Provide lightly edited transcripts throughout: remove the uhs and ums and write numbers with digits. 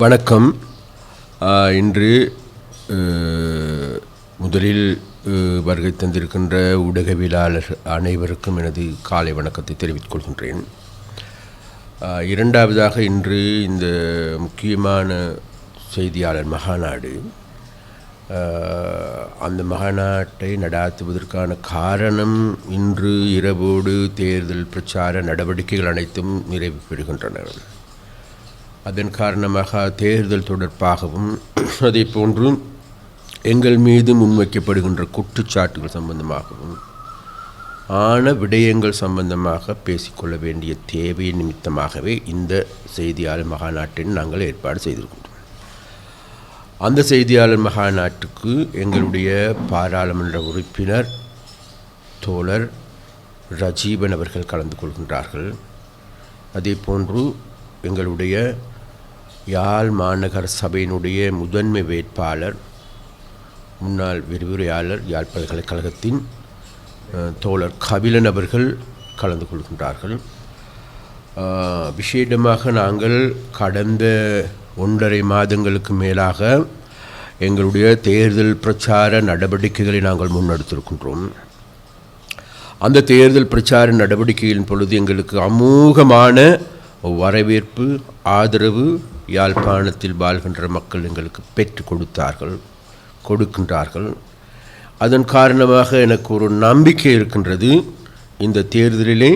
வணக்கம். இன்று முதலில் வருகை தந்திருக்கின்ற ஊடகவியலாளர் அனைவருக்கும் எனது காலை வணக்கத்தை தெரிவித்துக் கொள்கின்றேன். இரண்டாவதாக, இன்று இந்த முக்கியமான செய்தியாளர் மகாநாடு, அந்த மகாநாட்டை நடாத்துவதற்கான காரணம் இன்று இரவோடு தேர்தல் பிரச்சார நடவடிக்கைகள் அனைத்தும் நிறைவு பெறுகின்றன. அதன் காரணமாக தேர்தல் தொடர்பாகவும் அதே போன்று எங்கள் மீது முன்வைக்கப்படுகின்ற குற்றச்சாட்டுகள் சம்பந்தமாகவும் ஆன விடயங்கள் சம்பந்தமாக பேசிக்கொள்ள வேண்டிய தேவை நிமித்தமாகவே இந்த செய்தியாளர் மகாநாட்டில் நாங்கள் ஏற்பாடு செய்திருக்கின்றோம். அந்த செய்தியாளர் மகாநாட்டுக்கு எங்களுடைய பாராளுமன்ற உறுப்பினர் தோழர் ரஜீவன் அவர்கள் கலந்து கொள்கின்றார்கள். அதே போன்று எங்களுடைய யாழ் மாநகர சபையினுடைய முதன்மை வேட்பாளர், முன்னாள் விரிவுரையாளர், யாழ் பல்கலைக்கழகத்தின் தோழர் கபிலன் அவர்கள் கலந்து கொள்கின்றார்கள். விசேடமாக நாங்கள் கடந்த 1.5 மாதங்களுக்கு மேலாக எங்களுடைய தேர்தல் பிரச்சார நடவடிக்கைகளை நாங்கள் முன்னெடுத்திருக்கின்றோம். அந்த தேர்தல் பிரச்சார நடவடிக்கையின் பொழுது எங்களுக்கு அமோகமான வரவேற்பு, ஆதரவு யாழ்ப்பாணத்தில் வாழ்கின்ற மக்கள் எங்களுக்கு பெற்றுக் கொடுக்கின்றார்கள். அதன் காரணமாக எனக்கு ஒரு நம்பிக்கை இருக்கின்றது, இந்த தேர்தலிலே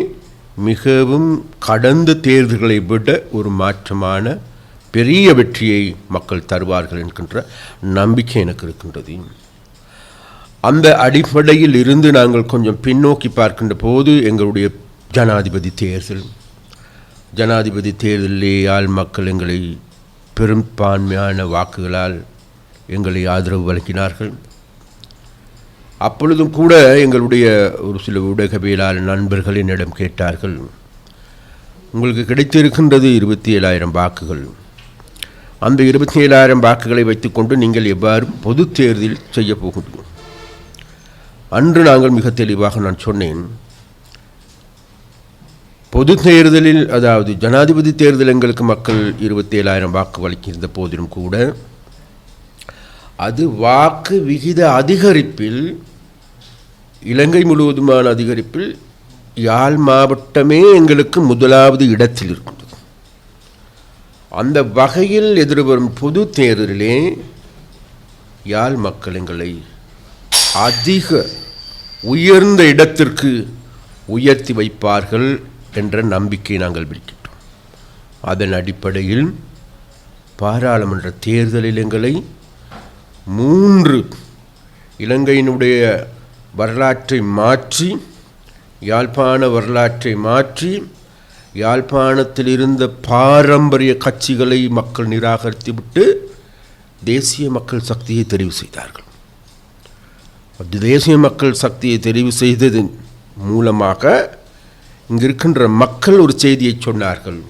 மிகவும் கடந்த தேர்தல்களை விட ஒரு மாற்றமான பெரிய வெற்றியை மக்கள் தருவார்கள் என்கின்ற நம்பிக்கை எனக்கு இருக்கின்றது. அந்த அடிப்படையில் இருந்து நாங்கள் கொஞ்சம் பின்னோக்கி பார்க்கின்ற போது எங்களுடைய ஜனாதிபதி தேர்தலிலே யாழ் மக்கள் எங்களை பெரும்பான்மையான வாக்குகளால் எங்களை ஆதரவு வழங்கினார்கள். அப்பொழுதும் கூட எங்களுடைய ஒரு சில ஊடகவியலாளர் நண்பர்கள் என்னிடம் கேட்டார்கள், உங்களுக்கு கிடைத்திருக்கின்றது 27,000 வாக்குகள், அந்த 27,000 வாக்குகளை வைத்துக்கொண்டு நீங்கள் எவ்வாறு பொது தேர்தல் செய்ய போகிறீர்கள்? அன்று நாங்கள் மிக தெளிவாக நான் சொன்னேன், பொது தேர்தலில், அதாவது ஜனாதிபதி தேர்தல் எங்களுக்கு மக்கள் 27,000 வாக்கு வழங்கியிருந்த போதிலும் கூட அது வாக்கு விகித அதிகரிப்பில், இலங்கை முழுவதுமான அதிகரிப்பில் யாழ் மாவட்டமே எங்களுக்கு முதலாவது இடத்தில் இருக்கின்றது. அந்த வகையில் எதிர்வரும் பொது தேர்தலிலே யாழ் மக்கள் எங்களை அதிக உயர்ந்த இடத்திற்கு உயர்த்தி வைப்பார்கள் என்ற நம்பிக்கை நாங்கள் விடுக்கின்றோம். அதன் அடிப்படையில் பாராளுமன்ற தேர்தலில் எங்களை 3 இலங்கையினுடைய வரலாற்றை மாற்றி, யாழ்ப்பாண வரலாற்றை மாற்றி, யாழ்ப்பாணத்தில் இருந்த பாரம்பரிய கட்சிகளை மக்கள் நிராகரித்துவிட்டு தேசிய மக்கள் சக்தியை தெரிவு செய்தார்கள். தேசிய மக்கள் சக்தியை தெரிவு செய்ததன் மூலமாக இங்கு இருக்கின்ற மக்கள் ஒரு செய்தியை சொன்னார்கள்,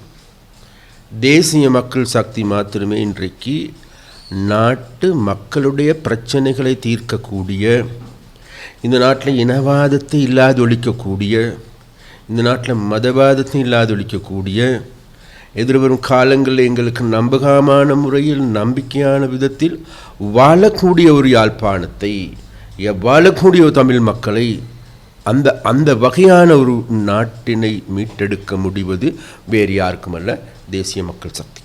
தேசிய மக்கள் சக்தி மாத்திரமே இன்றைக்கு நாட்டு மக்களுடைய பிரச்சனைகளை தீர்க்கக்கூடிய, இந்த நாட்டில் இனவாதத்தை இல்லாதொழிக்கக்கூடிய, இந்த நாட்டில் மதவாதத்தை இல்லாதொழிக்கக்கூடிய, எதிர்வரும் காலங்களில் எங்களுக்கு நம்பகமான முறையில் நம்பிக்கையான விதத்தில் வாழக்கூடிய ஒரு யாழ்ப்பாணத்தை, வாழக்கூடிய ஒரு தமிழ் மக்களை, அந்த வகையான ஒரு நாட்டினை மீட்டெடுக்க முடிவது வேறு யாருக்குமல்ல, தேசிய மக்கள் சக்தி.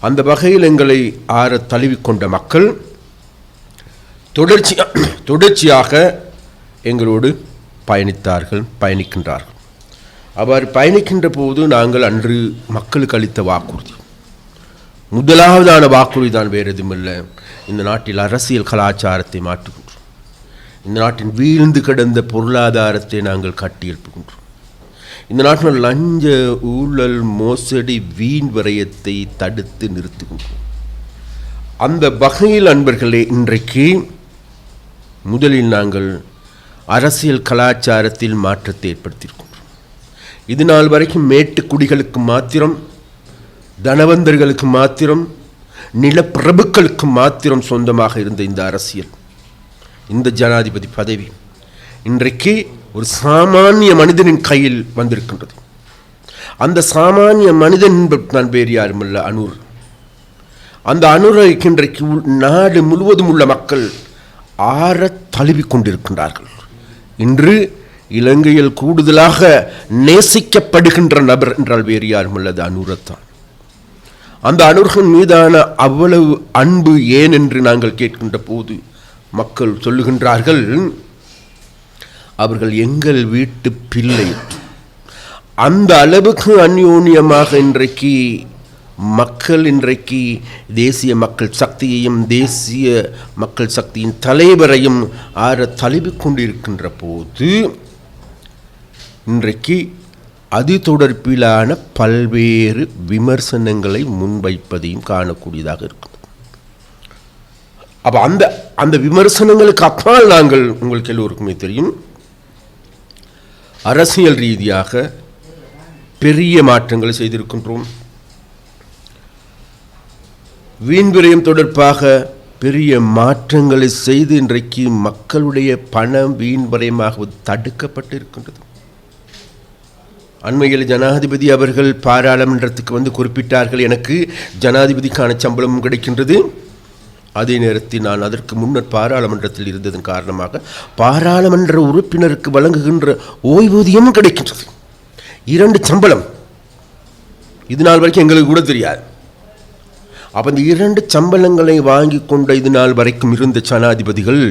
அந்த வகையில் எங்களை தழுவிக்கொண்ட மக்கள் தொடர்ச்சியாக எங்களோடு பயணிக்கின்றார்கள். அவ்வாறு பயணிக்கின்ற போது நாங்கள் அன்று மக்களுக்கு அளித்த வாக்குறுதி, முதலாவதான வாக்குறுதி தான் வேறு எதுவுமில்லை, இந்த நாட்டில் அரசியல் கலாச்சாரத்தை மாற்றுகின்றோம், இந்த நாட்டின் வீழ்ந்து கிடந்த பொருளாதாரத்தை நாங்கள் கட்டியெழுப்புகின்றோம், இந்த நாட்டில் லஞ்ச ஊழல் மோசடி வீண் விரயத்தை தடுத்து நிறுத்துகின்றோம். அந்த வகையில் அன்பர்களே, இன்றைக்கு முதலில் நாங்கள் அரசியல் கலாச்சாரத்தில் மாற்றத்தை ஏற்படுத்தியிருக்கின்றோம். இது நாள் வரைக்கும் மேட்டுக்குடிகளுக்கு மாத்திரம், தனவந்தர்களுக்கு மாத்திரம், நிலப்பிரபுக்களுக்கு மாத்திரம் சொந்தமாக இருந்த இந்த அரசியல், இந்த ஜனாதிபதி பதவி இன்றைக்கு ஒரு சாமானிய மனிதனின் கையில் வந்திருக்கின்றது. அந்த சாமானிய மனிதன் நான் வேறு யாருமல்ல, அனூர். அந்த அனூரை இன்றைக்கு நாடு முழுவதும் உள்ள மக்கள் ஆற தழுவிக் கொண்டிருக்கின்றார்கள். இன்று இலங்கையில் கூடுதலாக நேசிக்கப்படுகின்ற நபர் என்றால் வேறு யாருமல்ல, அது அனூரத்தான். அந்த அனூர்களின் மீதான அவ்வளவு அன்பு ஏன் என்று நாங்கள் கேட்கின்ற போது மக்கள் சொல்லுகின்றார்கள், அவர்கள் எங்கள் வீட்டு பிள்ளை. அந்த அளவுக்கு அந்யோன்யமாக இன்றைக்கு மக்கள் தேசிய மக்கள் சக்தியையும் தேசிய மக்கள் சக்தியின் தலைவரையும் ஆற தழுவிக் கொண்டிருக்கின்ற போது இன்றைக்கு அது தொடர்பிலான பல்வேறு விமர்சனங்களை முன்வைப்பதையும் காணக்கூடியதாக இருக்கும். அப்போ அந்த விமர்சனங்களுக்கு அப்பால் நாங்கள், உங்களுக்கு எல்லோருக்குமே தெரியும், அரசியல் ரீதியாக பெரிய மாற்றங்களை செய்திருக்கின்றோம். வீண்விரயம் தொடர்பாக பெரிய மாற்றங்களை செய்து இன்றைக்கு மக்களுடைய பணம் வீண்விரயமாக தடுக்கப்பட்டிருக்கின்றது. அண்மையில் ஜனாதிபதி அவர்கள் பாராளுமன்றத்துக்கு வந்து குறிப்பிட்டார்கள், எனக்கு ஜனாதிபதிக்கான சம்பளமும் கிடைக்கின்றது, அதே நேரத்தில் நான் அதற்கு முன்னர் பாராளுமன்றத்தில் இருந்ததன் காரணமாக பாராளுமன்ற உறுப்பினருக்கு வழங்குகின்ற ஓய்வூதியமும் கிடைக்கின்றது. 2 சம்பளம். இது நாள் வரைக்கும் எங்களுக்கு கூட தெரியாது. அப்போ இந்த 2 சம்பளங்களை வாங்கி கொண்ட இது நாள் வரைக்கும் இருந்த ஜனாதிபதிகள்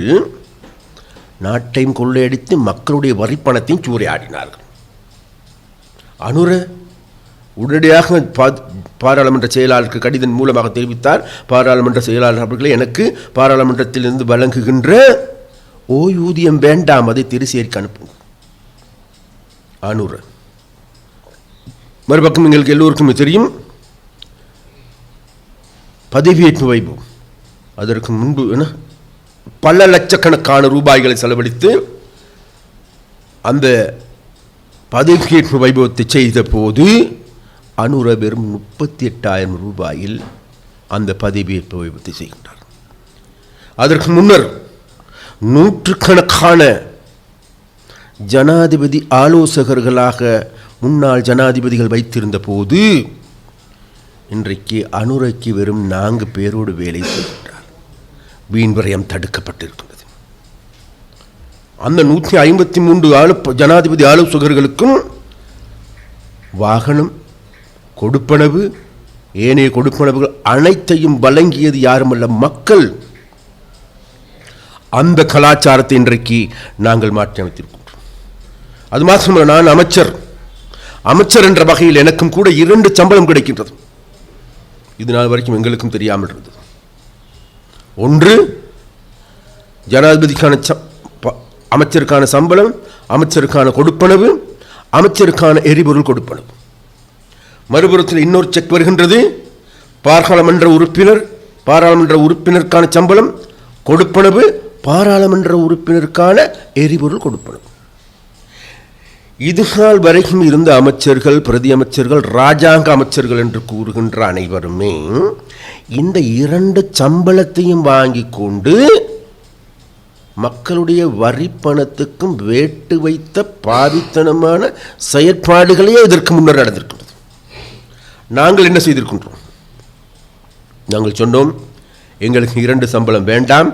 நாட்டையும் கொள்ளையடித்து மக்களுடைய வரிப்பணத்தையும் சூறையாடினார்கள். அனுர உடனடியாக பாராளுமன்ற செயலாளருக்கு கடிதம் மூலமாக தெரிவித்தார், பாராளுமன்ற செயலாளர் அவர்களே, எனக்கு பாராளுமன்றத்திலிருந்து வழங்குகின்ற ஓய்வூதியம் வேண்டாம், அதை திருச்சேரிக்கு அனுப்புங்க. அனுர மறுபக்கம் எங்களுக்கு எல்லோருக்குமே தெரியும், பதவியேற்பு வைபவம். அதற்கு முன்பு பல லட்சக்கணக்கான ரூபாய்களை செலவழித்து அந்த பதவியேற்பு வைபவத்தை செய்த போது அனுர வெறும் 38,000 ரூபாயில் அந்த பதவியேற்பு வைபவத்தை செய்கின்றார். அதற்கு முன்னர் நூற்றுக்கணக்கான ஜனாதிபதி ஆலோசகர்களாக முன்னாள் ஜனாதிபதிகள் வைத்திருந்த போது இன்றைக்கு அனுரைக்கு வெறும் 4 பேரோடு வேலை செய்கின்றார். வீண்விரயம் தடுக்கப்பட்டிருக்கின்றது. அந்த 153 ஜனாதிபதி ஆலோசகர்களுக்கும் வாகனம், கொடுப்பனவு, ஏனைய கொடுப்பனவுகள் அனைத்தையும் வழங்கியது யாருமல்ல, மக்கள். அந்த கலாச்சாரத்தை இன்றைக்கு நாங்கள் மாற்றி அமைத்திருக்கின்றோம். அது மாத்திரமல்ல, நான் அமைச்சர் என்ற வகையில் எனக்கும் கூட 2 சம்பளம் கிடைக்கின்றது. இது நாள் வரைக்கும் எங்களுக்கும் தெரியாமல் இருந்தது. ஒன்று ஜனாதிபதிக்கான அமைச்சருக்கான சம்பளம், அமைச்சருக்கான கொடுப்பனவு, அமைச்சருக்கான எரிபொருள் கொடுப்பனவு. மறுபுறத்தில் இன்னொரு செக் வருகின்றது, பாராளுமன்ற உறுப்பினருக்கான சம்பளம், கொடுப்பனவு, பாராளுமன்ற உறுப்பினருக்கான எரிபொருள் கொடுப்பனவு. இதுநாள் வரைக்கும் இருந்த அமைச்சர்கள், பிரதி அமைச்சர்கள், ராஜாங்க அமைச்சர்கள் என்று கூறுகின்ற அனைவருமே இந்த 2 சம்பளத்தையும் வாங்கி கொண்டு மக்களுடைய வரி பணத்துக்கும் வேட்டு வைத்த பாவித்தனமான செயற்பாடுகளையே இதற்கு முன்னர் நடந்திருக்கின்றது. நாங்கள் என்ன செய்திருக்கின்றோம்? நாங்கள் சொன்னோம், எங்களுக்கு 2 சம்பளம் வேண்டாம்,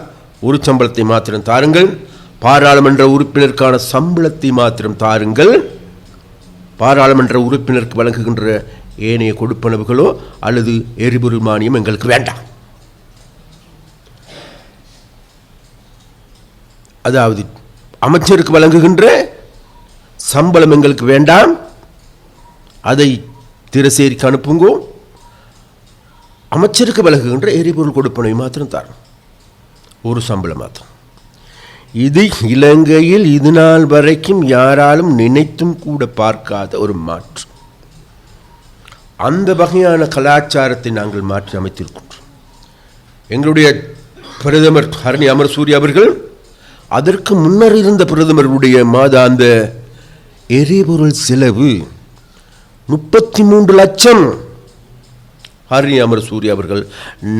1 சம்பளத்தை மாத்திரம் தாருங்கள், பாராளுமன்ற உறுப்பினருக்கான சம்பளத்தை மாத்திரம் தாருங்கள், பாராளுமன்ற உறுப்பினருக்கு வழங்குகின்ற ஏனைய கொடுப்பனவுகளோ அல்லது எரிபொருள் மானியம் எங்களுக்கு வேண்டாம். அதாவது அமைச்சருக்கு வழங்குகின்ற சம்பளம் எங்களுக்கு வேண்டாம், அதை திரசேரிக்கு அனுப்புங்கோ, அமைச்சருக்கு வழங்குகின்ற எரிபொருள் கொடுப்பனவை மாத்திரம் தரும், 1 சம்பளம் மாத்திரம். இது இலங்கையில் இது நாள் வரைக்கும் யாராலும் நினைத்தும் கூட பார்க்காத ஒரு மாற்று. அந்த வகையான கலாச்சாரத்தை நாங்கள் மாற்றி அமைத்திருக்கின்றோம். எங்களுடைய பிரதமர் ஹரணி அமரசூரிய அவர்கள் அதற்கு முன்னர் இருந்த பிரதமருடைய மாதாந்த எரிபொருள் செலவு 33 லட்சம். ஹரணி அமரசூரிய அவர்கள்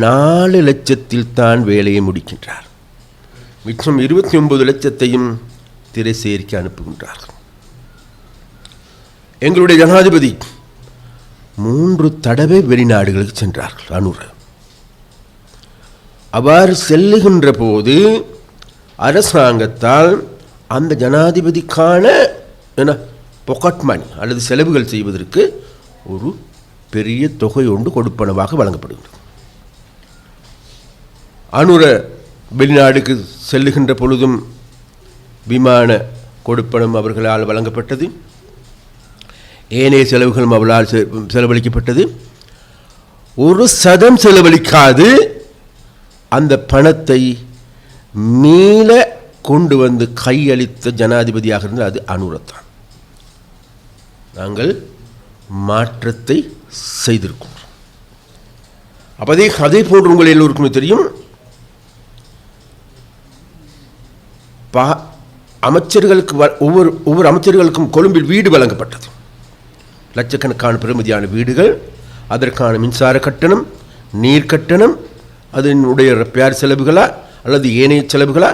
4 லட்சத்தில் தான் வேலையை முடிக்கின்றார். மிச்சம் 29 லட்சத்தையும் திரைசேரிக்கு அனுப்புகின்றார்கள். எங்களுடைய ஜனாதிபதி 3 தடவை வெளிநாடுகளுக்கு சென்றார்கள். அனுர அவ்வாறு செல்லுகின்ற போது அரசாங்கத்தால் அந்த ஜனாதிபதிக்கான பொக்கட் மணி அல்லது செலவுகள் செய்வதற்கு ஒரு பெரிய தொகை ஒன்று கொடுப்பனவாக வழங்கப்படுகிறது. அனுர வெளிநாடுக்கு செல்லுகின்ற பொழுதும் விமான கொடுப்பனம் அவர்களால் வழங்கப்பட்டது. ஏனைய செலவுகளும் அவளால் செலவழிக்கப்பட்டது. 1% செலவழிக்காது அந்த பணத்தை மீள கொண்டு வந்து கையளித்த ஜனாதிபதியாக இருந்தால் அது அனுரத்தான். நாங்கள் மாற்றத்தை செய்திருக்கோம். அதே போன்று உங்கள் எல்லோருக்குமே தெரியும், அமைச்சர்களுக்கு ஒவ்வொரு அமைச்சர்களுக்கும் கொழும்பில் வீடு வழங்கப்பட்டது. லட்சக்கணக்கான பெறுமதியான வீடுகள், அதற்கான மின்சார கட்டணம், நீர் கட்டணம், அதனுடைய ரிப்பேர் செலவுகளா அல்லது ஏனைய செலவுகளா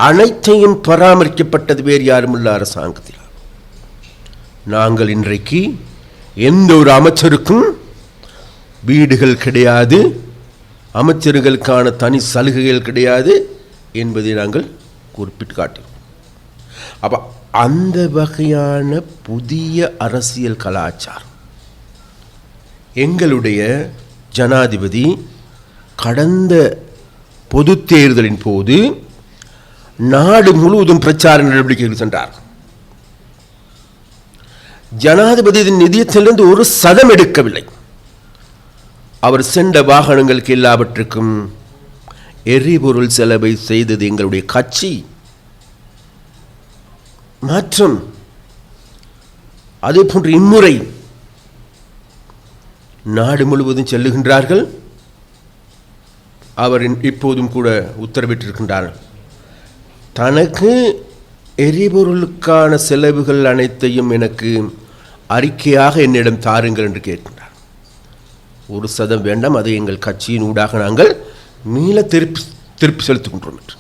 அனைத்தையும் பராமரிக்கப்பட்டது வேறு யாரும் உள்ள அரசாங்கத்தில். நாங்கள் இன்றைக்கு எந்த ஒரு அமைச்சருக்கும் வீடுகள் கிடையாது, அமைச்சர்களுக்கான தனி சலுகைகள் கிடையாது என்பதை நாங்கள் குறிப்பிட்டு காட்டினோம். அப்போ அந்த வகையான புதிய அரசியல் கலாச்சாரம் எங்களுடைய ஜனாதிபதி கடந்த பொது தேர்தலின் போது நாடு முழுவதும் பிரச்சார நடவடிக்கைகள் சென்றார். ஜனாதிபதியின் நிதியத்திலிருந்து 1% எடுக்கவில்லை. அவர் சென்ற வாகனங்களுக்கு எல்லாவற்றுக்கும் எரிபொருள் செலவை செய்தது எங்களுடைய கட்சி. மாற்றம் அதே போன்று இம்முறை நாடு முழுவதும் செல்லுகின்றார்கள். அவர் இப்போதும் கூட உத்தரவிட்டிருக்கின்றார், தனக்கு எரிபொருளுக்கான செலவுகள் அனைத்தையும் எனக்கு அறிக்கையாக என்னிடம் தாருங்கள் என்று கேட்கின்றார். 1% வேண்டாம், அதை எங்கள் கட்சியின் ஊடாக நாங்கள் மீள திருப்பி செலுத்துகின்றோம் என்று.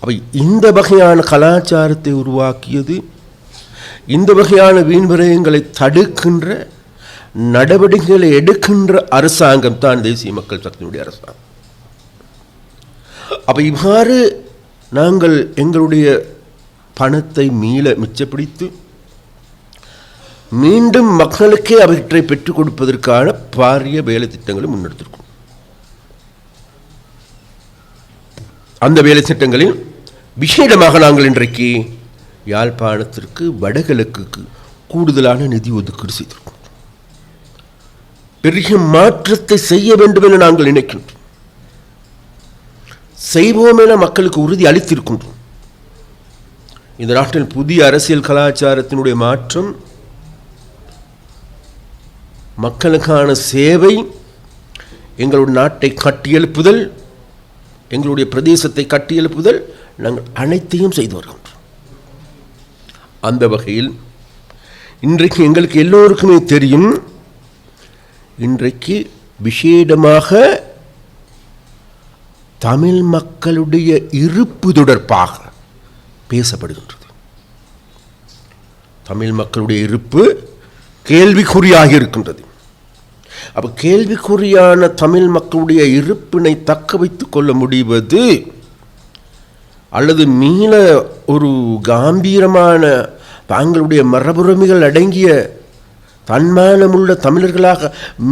அப்போ இந்த வகையான கலாச்சாரத்தை உருவாக்கியது, இந்த வகையான வீண்விரயங்களை தடுக்கின்ற நடவடிக்கைகளை எடுக்கின்ற அரசாங்கம் தான் தேசிய மக்கள் சக்தியினுடைய அரசாங்கம். அப்போ இவ்வாறு நாங்கள் எங்களுடைய பணத்தை மீள மிச்சப்பிடித்து மீண்டும் மக்களுக்கே அவற்றை பெற்றுக் கொடுப்பதற்கான பாரிய வேலை திட்டங்களை முன்னெடுத்திருக்கோம். அந்த வேலை திட்டங்களில் விசேடமாக நாங்கள் இன்றைக்கு யாழ்ப்பாணத்திற்கு வடகிழக்கு கூடுதலான நிதி ஒதுக்கீடு செய்திருக்கோம். பெரிய மாற்றத்தை செய்ய வேண்டும் என நாங்கள் நினைக்கின்றோம். செய்வோம் என மக்களுக்கு உறுதி அளித்திருக்கின்றோம். இந்த நாட்டில் புதிய அரசியல் கலாச்சாரத்தினுடைய மாற்றம், மக்களுக்கான சேவை, எங்களுடைய நாட்டை கட்டியெழுப்புதல், எங்களுடைய பிரதேசத்தை கட்டியெழுப்புதல், நாங்கள் அனைத்தையும் செய்து வருகின்றோம். அந்த வகையில் இன்றைக்கு எங்களுக்கு எல்லோருக்குமே தெரியும், இன்றைக்கு விசேடமாக தமிழ் மக்களுடைய இருப்பு தொடர்பாக பேசப்படுகின்றது. தமிழ் மக்களுடைய இருப்பு கேள்விக்குறியாக இருக்கின்றது. அப்போ கேள்விக்குறியான தமிழ் மக்களுடைய இருப்பினை தக்க வைத்துக் கொள்ள முடிவது அல்லது மீள ஒரு கம்பீரமான தாங்களுடைய மரபுரிமைகள் அடங்கிய தன்மானமுள்ள தமிழர்களாக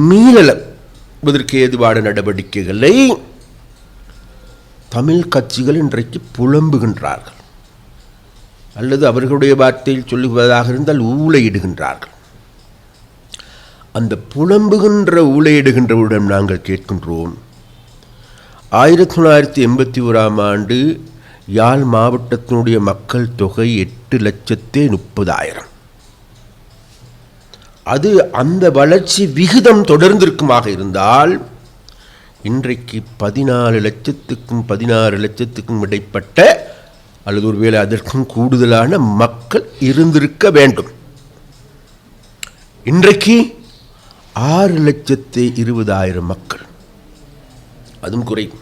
மீளவதற்கு ஏதுவான நடவடிக்கைகளை தமிழ் கட்சிகள் இன்றைக்கு புலம்புகின்றார்கள், அல்லது அவர்களுடைய வார்த்தையில் சொல்லுவதாக இருந்தால் ஊளையிடுகின்றார்கள். அந்த புலம்புகின்ற ஊளையிடுகின்றவுடன் நாங்கள் கேட்கின்றோம், 1981ஆம் ஆண்டு யாழ் மாவட்டத்தினுடைய மக்கள் தொகை 8,30,000. அது அந்த வளர்ச்சி விகிதம் தொடர்ந்திருக்குமாக இருந்தால் இன்றைக்கு 14 லட்சத்துக்கும் 16 லட்சத்துக்கும் இடைப்பட்ட அல்லது ஒருவேளை அதற்கும் கூடுதலான மக்கள் இருந்திருக்க வேண்டும். இன்றைக்கு 6,20,000 மக்கள், அதுவும் குறையும்.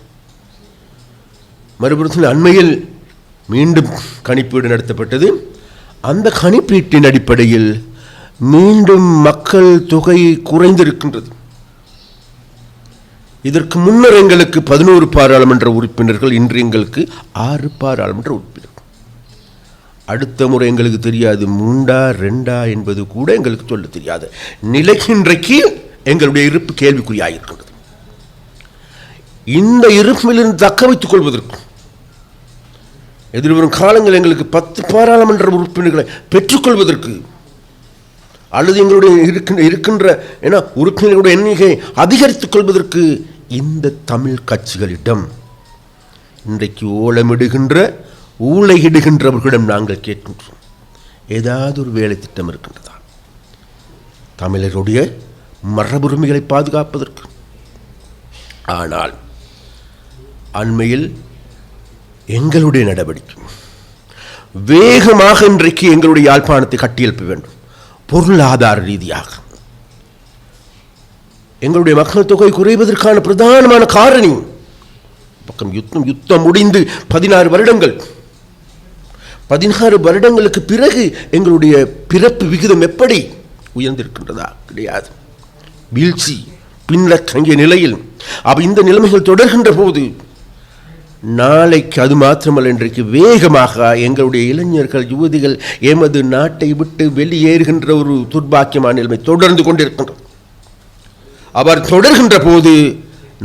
மறுபுறத்தில் அண்மையில் மீண்டும் கணிப்பீடு நடத்தப்பட்டது. அந்த கணிப்பீட்டின் அடிப்படையில் மீண்டும் மக்கள் தொகை குறைந்திருக்கின்றது. இதற்கு முன்னர் எங்களுக்கு 11 பாராளுமன்ற உறுப்பினர்கள், இன்று எங்களுக்கு 6 பாராளுமன்ற உறுப்பினர்கள். அடுத்த முறை எங்களுக்கு தெரியாது 3 2 என்பது கூட எங்களுக்கு சொல்ல தெரியாது நிலைக்கு இன்றைக்கு எங்களுடைய இருப்பு கேள்விக்குறியாயிருக்கின்றது. இந்த இருப்பிலிருந்து தக்க வைத்துக் கொள்வதற்கு எதிர்வரும் காலங்கள் எங்களுக்கு 10 பாராளுமன்ற உறுப்பினர்களை பெற்றுக்கொள்வதற்கு அல்லது எங்களுடைய இருக்கின்ற உறுப்பினர்களுடைய எண்ணிக்கை அதிகரித்துக் கொள்வதற்கு இந்த தமிழ் கட்சிகளிடம் இன்றைக்கு ஓலமிடுகின்ற ஊழையிடுகின்றவர்களிடம் நாங்கள் கேட்கின்றோம், ஏதாவது ஒரு வேலை திட்டம் இருக்கின்றதா தமிழருடைய மரபுரிமைகளை பாதுகாப்பதற்கு? ஆனால் அண்மையில் எங்களுடைய நடவடிக்கை வேகமாக இன்றைக்கு எங்களுடைய யாழ்ப்பாணத்தை கட்டியெழுப்ப வேண்டும். பொருளாதார ரீதியாக எங்களுடைய மக்கள் தொகை குறைவதற்கான பிரதானமான காரணி பக்கம் யுத்தம் முடிந்து 16 வருடங்கள் 16 வருடங்களுக்கு பிறகு எங்களுடைய பிறப்பு விகிதம் எப்படி உயர்ந்திருக்கின்றதா? கிடையாது. வீழ்ச்சி, பின்தங்கிய நிலையில். இந்த நிலைமைகள் தொடர்கின்ற போது நாளைக்கு அது மாத்திரமல்ல, இன்றைக்கு வேகமாக எங்களுடைய இளைஞர்கள் யுவதிகள் எமது நாட்டை விட்டு வெளியேறுகின்ற ஒரு துர்பாக்கியமான நிலைமை தொடர்ந்து கொண்டிருக்கின்றது. அவர் தொடர்கின்ற போது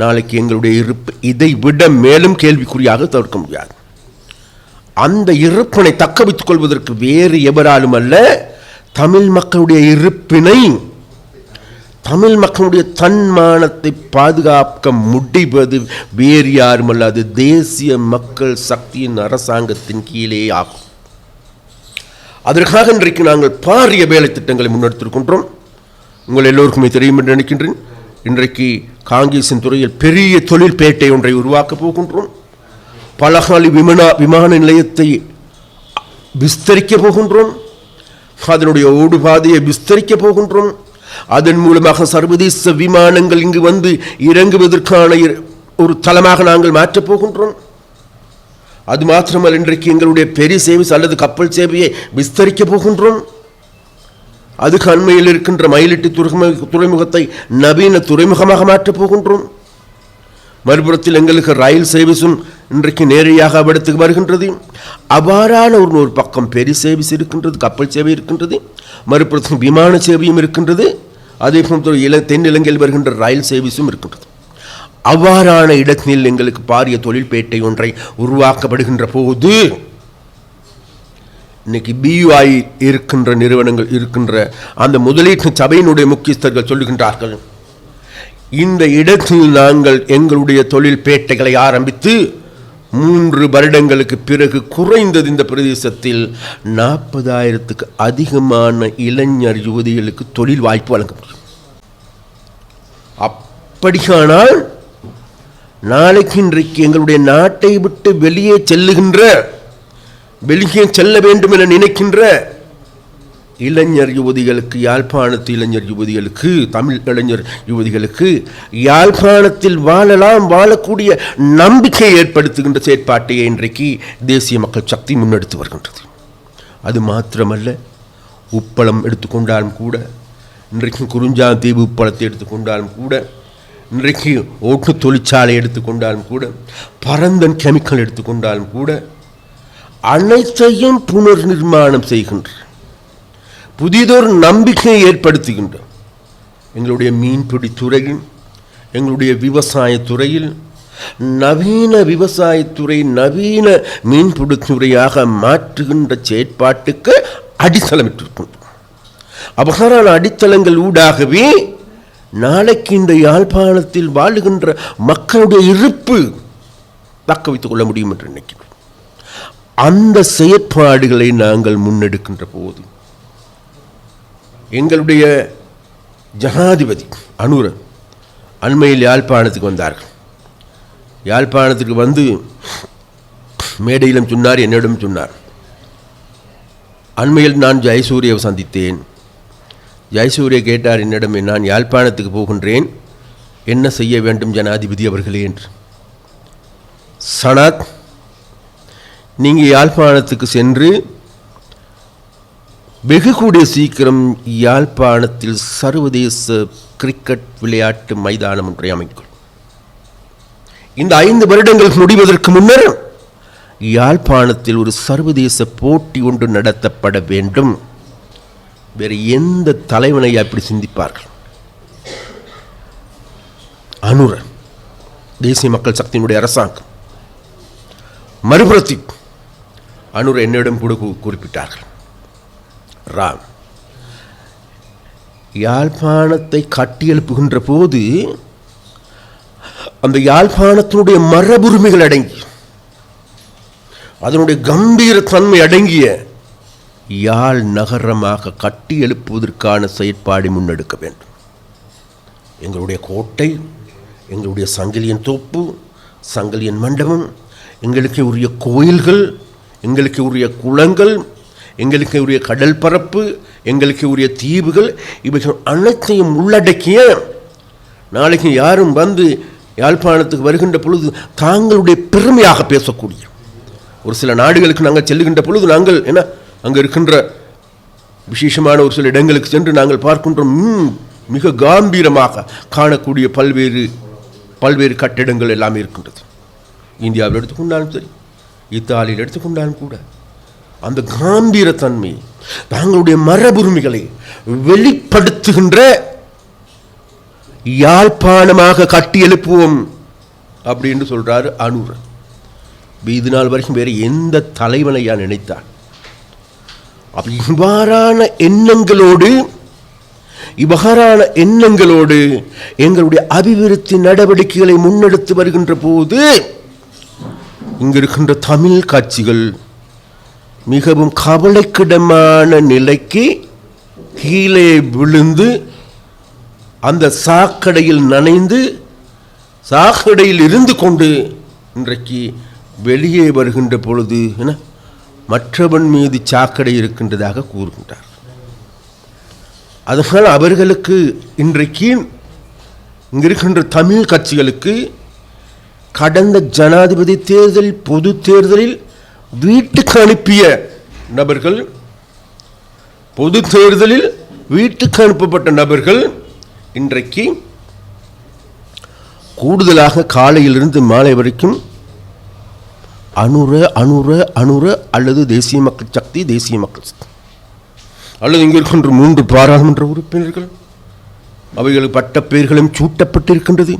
நாளைக்கு எங்களுடைய இருப்பு இதை விட மேலும் கேள்விக்குறியாக தவிர்க்க முடியாது. அந்த இருப்பினை தக்க வைத்துக் கொள்வதற்கு வேறு எவராலும் அல்ல, தமிழ் மக்களுடைய இருப்பினை, தமிழ் மக்களுடைய தன்மானத்தை பாதுகாக்க முடிவது வேறு யாரும் அல்ல, அது தேசிய மக்கள் சக்தியின் அரசாங்கத்தின் கீழே ஆகும். அதற்காக இன்றைக்கு நாங்கள் பாரிய வேலை திட்டங்களை முன்னெடுத்திருக்கின்றோம். உங்கள் எல்லோருக்குமே தெரியும் என்று நினைக்கின்றேன். இன்றைக்கு காங்கேசன் துறையில் பெரிய தொழில் பேட்டை ஒன்றை உருவாக்கப் போகின்றோம். பலகாலி விமான நிலையத்தை விஸ்தரிக்க போகின்றோம். அதனுடைய ஓடுபாதையை விஸ்தரிக்க போகின்றோம். அதன் மூலமாக சர்வதேச விமானங்கள் இங்கு வந்து இறங்குவதற்கான ஒரு தளமாக நாங்கள் மாற்றப் போகின்றோம். அது மாத்திரமல்ல, இன்றைக்கு எங்களுடைய பெரிய சேவை அல்லது கப்பல் சேவையை விஸ்தரிக்க போகின்றோம். அதுக்கு அண்மையில் இருக்கின்ற மயிலிட்டி துறைமுகத்தை நவீன துறைமுகமாக மாற்றப் போகின்றோம். மறுபுறத்தில் எங்களுக்கு ரயில் சேவைஸும் இன்றைக்கு நேரடியாக அவ்விடத்துக்கு வருகின்றது. அவ்வாறான ஒரு பக்கம் பெரிய சேவைஸ் இருக்கின்றது, கப்பல் சேவை இருக்கின்றது, மறுபுறத்தில் விமான சேவையும் இருக்கின்றது. அதே போன்று தென்னிலங்கையில் வருகின்ற ரயில் சேவைஸும் இருக்கின்றது. அவ்வாறான இடத்தில் எங்களுக்கு பாரிய தொழில்பேட்டை ஒன்றை உருவாக்கப்படுகின்ற போது இன்னைக்கு BUI இருக்கின்ற நிறுவனங்கள் இருக்கின்ற அந்த முதலீட்டு சபையினுடைய முக்கியஸ்தர்கள் சொல்லுகின்றார்கள், இந்த இடத்தில் நாங்கள் எங்களுடைய தொழில் பேட்டைகளை ஆரம்பித்து 3 வருடங்களுக்கு பிறகு குறைந்தது இந்த பிரதேசத்தில் 40,000க்கு அதிகமான இளைஞர் யுவதிகளுக்கு தொழில் வாய்ப்பு வழங்க முடியும். அப்படியானால் நாளைக்கு இன்றைக்கு எங்களுடைய நாட்டை விட்டு வெளியே செல்ல வேண்டும் என நினைக்கின்ற இளைஞர் யுவதிகளுக்கு, யாழ்ப்பாணத்து இளைஞர் யுவதிகளுக்கு, தமிழ் இளைஞர் யுவதிகளுக்கு யாழ்ப்பாணத்தில் வாழக்கூடிய நம்பிக்கையை ஏற்படுத்துகின்ற செயற்பாட்டையை இன்றைக்கு தேசிய மக்கள் சக்தி முன்னெடுத்து வருகின்றது. அது மாத்திரமல்ல, உப்பளம் எடுத்துக்கொண்டாலும் கூட, இன்றைக்கு குறிஞ்சாந்தீவு உப்பளத்தை எடுத்துக்கொண்டாலும் கூட, இன்றைக்கு ஓட்டு தொழிற்சாலை எடுத்துக்கொண்டாலும் கூட, பரந்தன் கெமிக்கல் எடுத்துக்கொண்டாலும் கூட, அனைத்தையும் புனர் நிர்மாணம் செய்கின்ற புதிதொரு நம்பிக்கையை ஏற்படுத்துகின்ற எங்களுடைய மீன்பிடி துறையில், எங்களுடைய விவசாயத்துறையில், நவீன விவசாயத்துறை நவீன மீன்பிடித்துறையாக மாற்றுகின்ற செயற்பாட்டுக்கு அடித்தளமிட்டிருக்கின்றோம். அவ்வாறான அடித்தளங்கள் ஊடாகவே நாளைக்கு இந்த யாழ்ப்பாணத்தில் வாழுகின்ற மக்களுடைய இருப்பு தக்க வைத்துக் கொள்ள முடியும் என்று நினைக்கிறோம். அந்த செயற்பாடுகளை நாங்கள் முன்னெடுக்கின்ற போது எங்களுடைய ஜனாதிபதி அனுர அண்மையில் யாழ்ப்பாணத்துக்கு வந்தார்கள். யாழ்ப்பாணத்துக்கு வந்து மேடையிலும் சொன்னார், என்னிடம் சொன்னார். அண்மையில் நான் ஜெயசூரியை சந்தித்தேன். ஜெயசூரிய கேட்டார் என்னிடம், நான் யாழ்ப்பாணத்துக்கு போகின்றேன், என்ன செய்ய வேண்டும் ஜனாதிபதி அவர்களே என்று. சனத், நீங்கள் யாழ்ப்பாணத்துக்கு சென்று வெகு கூடிய சீக்கிரம் யாழ்ப்பாணத்தில் சர்வதேச கிரிக்கெட் விளையாட்டு மைதானம் ஒன்றை அமைக்கும். இந்த 5 வருடங்கள் முடிவதற்கு முன்னர் யாழ்ப்பாணத்தில் ஒரு சர்வதேச போட்டி ஒன்று நடத்தப்பட வேண்டும். வேறு எந்த தலைவனை அப்படி சிந்திப்பார்கள்? அனுர தேசிய மக்கள் சக்தியினுடைய அரசாங்கம். மறுபுறத்தில் அனுர என்னிடம் கூட குறிப்பிட்டார்கள், ராம் யாழ்ப்பாணத்தை கட்டியெழுப்புகின்ற போது அந்த யாழ்ப்பாணத்தினுடைய மரபுரிமைகள் அடங்கி அதனுடைய கம்பீர தன்மை அடங்கிய யாழ் நகரமாக கட்டி எழுப்புவதற்கான செயற்பாடு முன்னெடுக்க வேண்டும். எங்களுடைய கோட்டை, எங்களுடைய சங்கிலியன் தோப்பு, சங்கிலியன் மண்டபம், எங்களுக்கு உரிய கோயில்கள், எங்களுக்கு உரிய குளங்கள், எங்களுக்கு உரிய கடல் பரப்பு, எங்களுக்கு உரிய தீவுகள், இவைகள் அனைத்தையும் உள்ளடக்கிய நாளைக்கு யாரும் வந்து யாழ்ப்பாணத்துக்கு வருகின்ற பொழுது தாங்களுடைய பெருமையாக பேசக்கூடிய ஒரு சில நாடுகளுக்கு நாங்கள் செல்லுகின்ற பொழுது நாங்கள் என்ன அங்கே இருக்கின்ற விசேஷமான ஒரு சில இடங்களுக்கு சென்று நாங்கள் பார்க்கின்றோம், மிக காம்பீரமாக காணக்கூடிய பல்வேறு கட்டிடங்கள் எல்லாமே இருக்கின்றது. இந்தியாவில் எடுத்துக்கொண்டாலும் சரி, இத்தாலியில் எடுத்துக்கொண்டாலும் கூட அந்த காம்பீரத்தன்மை தாங்களுடைய மரபுரிமைகளை வெளிப்படுத்துகின்ற யாழ்ப்பாணமாக கட்டி எழுப்புவோம் அப்படின்னு சொல்றாரு அனுர. இது நாள் வரைக்கும் வேறு எந்த தலைவனையா நினைத்தான்? இவ்வாறான எண்ணங்களோடு எங்களுடைய அபிவிருத்தி நடவடிக்கைகளை முன்னெடுத்து வருகின்ற போது இங்கு இருக்கின்ற தமிழ் கட்சிகள் மிகவும் கவலைக்கிடமான நிலைக்கு கீழே விழுந்து அந்த சாக்கடையில் நனைந்து சாக்கடையில் இருந்து கொண்டு இன்றைக்கு வெளியே வருகின்ற பொழுது மற்றவன் மீது சாக்கடை இருக்கின்றதாக கூறுகின்றார். அதனால் அவர்களுக்கு இன்றைக்கு இங்கிருக்கின்ற தமிழ் கட்சிகளுக்கு கடந்த ஜனாதிபதி தேர்தலில் பொது தேர்தலில் வீட்டுக்கு அனுப்பிய நபர்கள், பொது தேர்தலில் வீட்டுக்கு அனுப்பப்பட்ட நபர்கள் இன்றைக்கு கூடுதலாக காலையிலிருந்து மாலை வரைக்கும் அனுர அல்லது தேசிய மக்கள் சக்தி அல்லது இங்கே இருக்கின்ற 3 பாராளுமன்ற உறுப்பினர்கள் அவைகளுக்கு பட்ட பெயர்களும் சூட்டப்பட்டிருக்கின்றது.